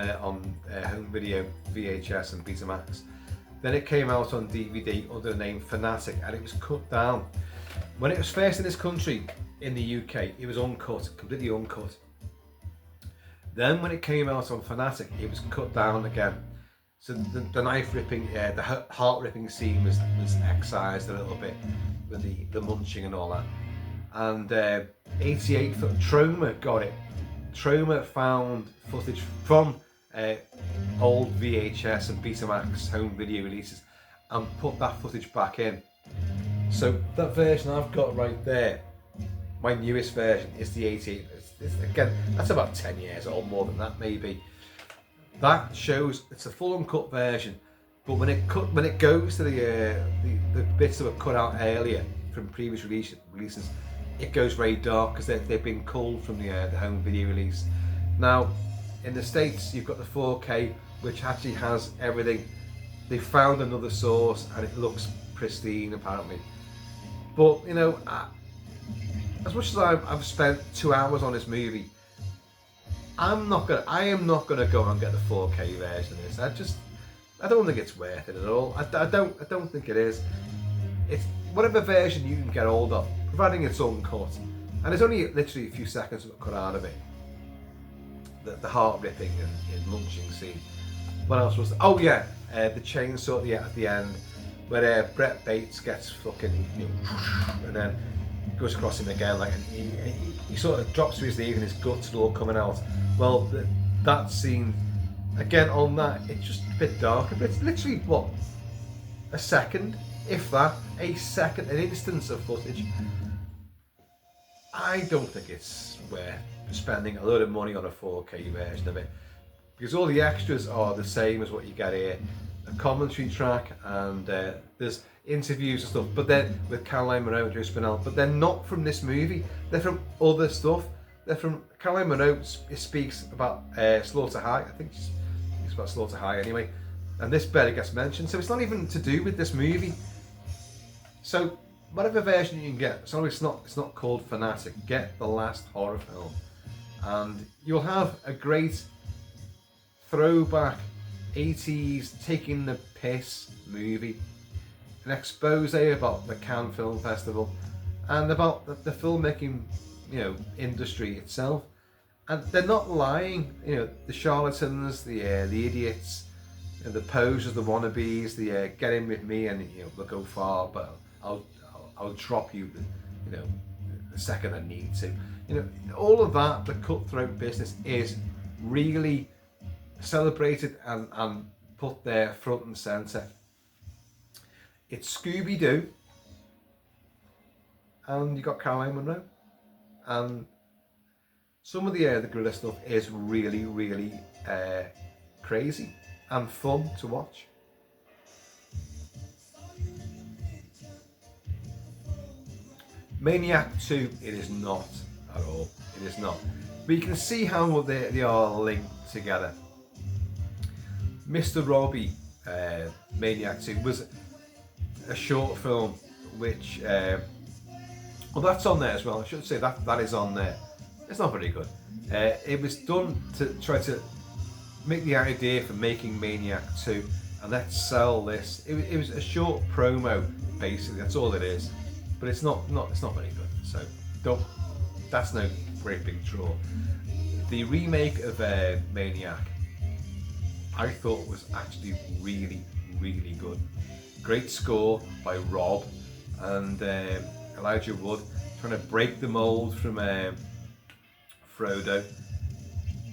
home video, VHS and Betamax. Then it came out on DVD under the name Fanatic, and it was cut down. When it was first in this country, in the UK, it was uncut, completely uncut. Then when it came out on Fanatic, it was cut down again. So the knife ripping, the heart ripping scene was excised a little bit with the munching and all that. And 88 Trauma got it. Trauma found footage from old VHS and Betamax home video releases and put that footage back in. So that version I've got right there, my newest version, is the 88. Again, that's about 10 years old, more than that maybe. That shows it's a full uncut version, but when it goes to the bits that were cut out earlier from previous releases, it goes very dark because they've been culled from the home video release. Now, in the States, you've got the 4K, which actually has everything. They found another source and it looks pristine, apparently. But, you know, as much as I've spent 2 hours on this movie, I am not gonna go and get the 4K version of this. I don't think it's worth it at all. I don't think it is. It's whatever version you can get hold of, providing it's uncut. And there's only literally a few seconds cut out of it. The heart ripping and munching scene. What else was there? Oh yeah, the chainsaw at the end, where Brett Bates gets fucking, and then goes across him again, like, and he sort of drops to his knees and his guts are all coming out. Well, that scene again on that, it's just a bit darker, but it's literally what, a second, if that, an instance of footage. I don't think it's worth spending a load of money on a 4K version of it, because all the extras are the same as what you get here. A commentary track, and there's interviews and stuff, but then with Caroline Munro and Joe Spinell, but they're not from this movie, they're from other stuff. They're from, Caroline Munro speaks about Slaughter High, I think she speaks about Slaughter High anyway, and this barely gets mentioned, so it's not even to do with this movie. So whatever version you can get, so it's not called Fanatic, get the last horror film, and you'll have a great throwback 80s taking the piss movie, an expose about the Cannes Film Festival and about the filmmaking, industry itself. And they're not lying, the charlatans, the idiots, the posers, the wannabes, the get in with me and we'll go far, but I'll drop you, the second I need to. All of that, the cutthroat business is really celebrated and put there front and centre. It's Scooby-Doo, and you got Caroline Munro, and some of the Guerilla stuff is really, really crazy and fun to watch. Maniac 2, it is not at all. It is not. But you can see how they are linked together. Mr. Robbie, Maniac 2, was a short film which, well, that's on there as well. I should say that is on there. It's not very good. It was done to try to make the idea for making Maniac 2, and let's sell this. It was a short promo, basically. That's all it is, but it's not very good. So don't. That's no great big draw. The remake of Maniac, I thought was actually really, really good. Great score by Rob and Elijah Wood, trying to break the mold from Frodo,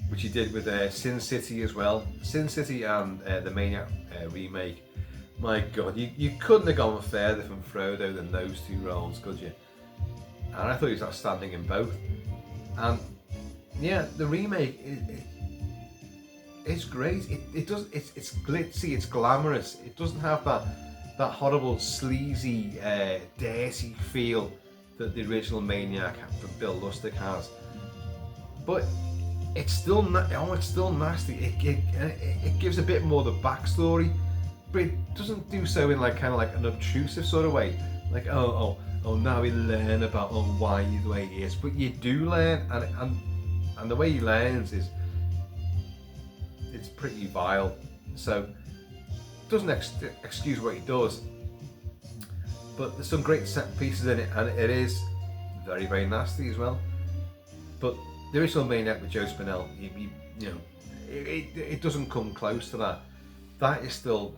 which he did with Sin City as well. Sin City and the Maniac remake. My God, you couldn't have gone further from Frodo than those two roles, could you? And I thought he was outstanding in both. And yeah, the remake it's great. It's glitzy, it's glamorous. It doesn't have that horrible, sleazy, dirty feel that the original Maniac from Bill Lustig has. But it's still nasty. It gives a bit more of the backstory, but it doesn't do so in kind of like an obtrusive sort of way. Like oh now we learn about why he's the way he is. But you do learn, and the way he learns is it's pretty vile. So it doesn't excuse what he does. But there's some great set pieces in it, and it is very, very nasty as well. But the original Maniac with Joe Spinell, it doesn't come close to that. That is still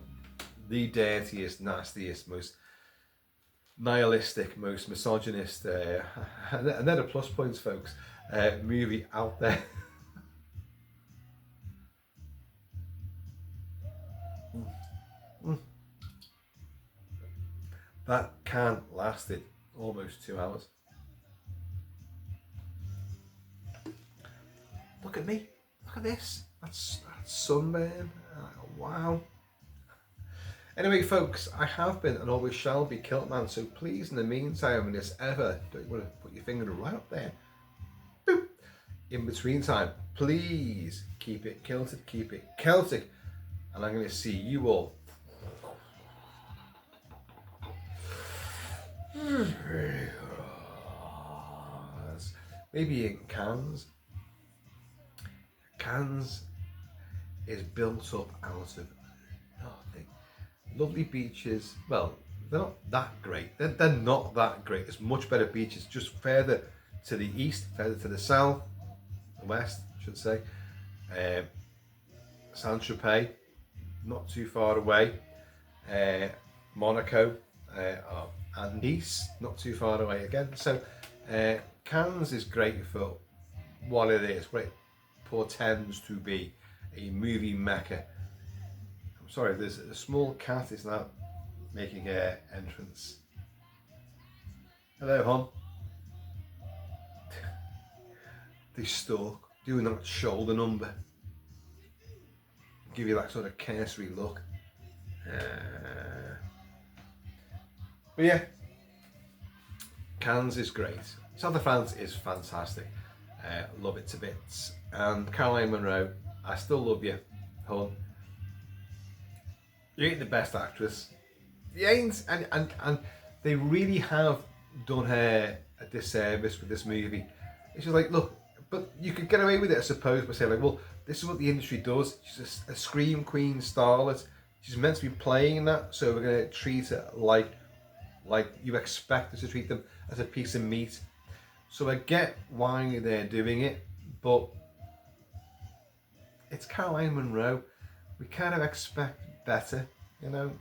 the dirtiest, nastiest, most nihilistic, most misogynist, and they're the plus points, folks, movie out there. That can lasted almost 2 hours. Look at me, look at this, that's sunburn, wow. Anyway folks, I have been and always shall be KILT-MAN, so please in the meantime, when this ever, don't you want to put your finger right up there, boop, in between time, please keep it kilted, keep it Celtic, and I'm going to see you all maybe in Cannes. Cannes is built up out of nothing. Lovely beaches. Well, they're not that great. They're not that great. There's much better beaches just further to the east, further to the south, the west, I should say. Saint-Tropez, not too far away. Monaco and Nice, not too far away again. So Cannes is great for what it is. What it portends to be, a movie mecca. I'm sorry, there's a small cat is now making an entrance. Hello, hon. They stalk, doing that shoulder number. Give you that sort of cursory look. But yeah, Cannes is great. South of France is fantastic. Love it to bits. And Caroline Munro, I still love you, hon. You ain't the best actress. You ain't, and they really have done her a disservice with this movie. It's just like, look, but you could get away with it, I suppose, by saying like, well, this is what the industry does. She's a Scream Queen starlet. She's meant to be playing that, so we're going to treat her like you expect us to treat them, as a piece of meat. So I get why they're doing it, but it's Caroline Munro. We kind of expect better, you know?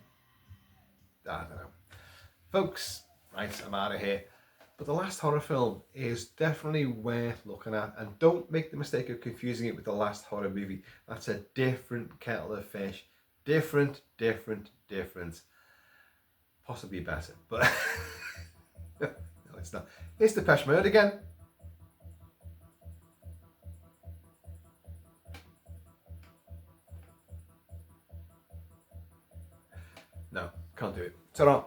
I don't know. Folks, right, I'm out of here. But The Last Horror Film is definitely worth looking at, and don't make the mistake of confusing it with The Last Horror Movie. That's a different kettle of fish. Different. Possibly better, but no, it's not. It's Depeche Mode again. No, can't do it. Ta-ra.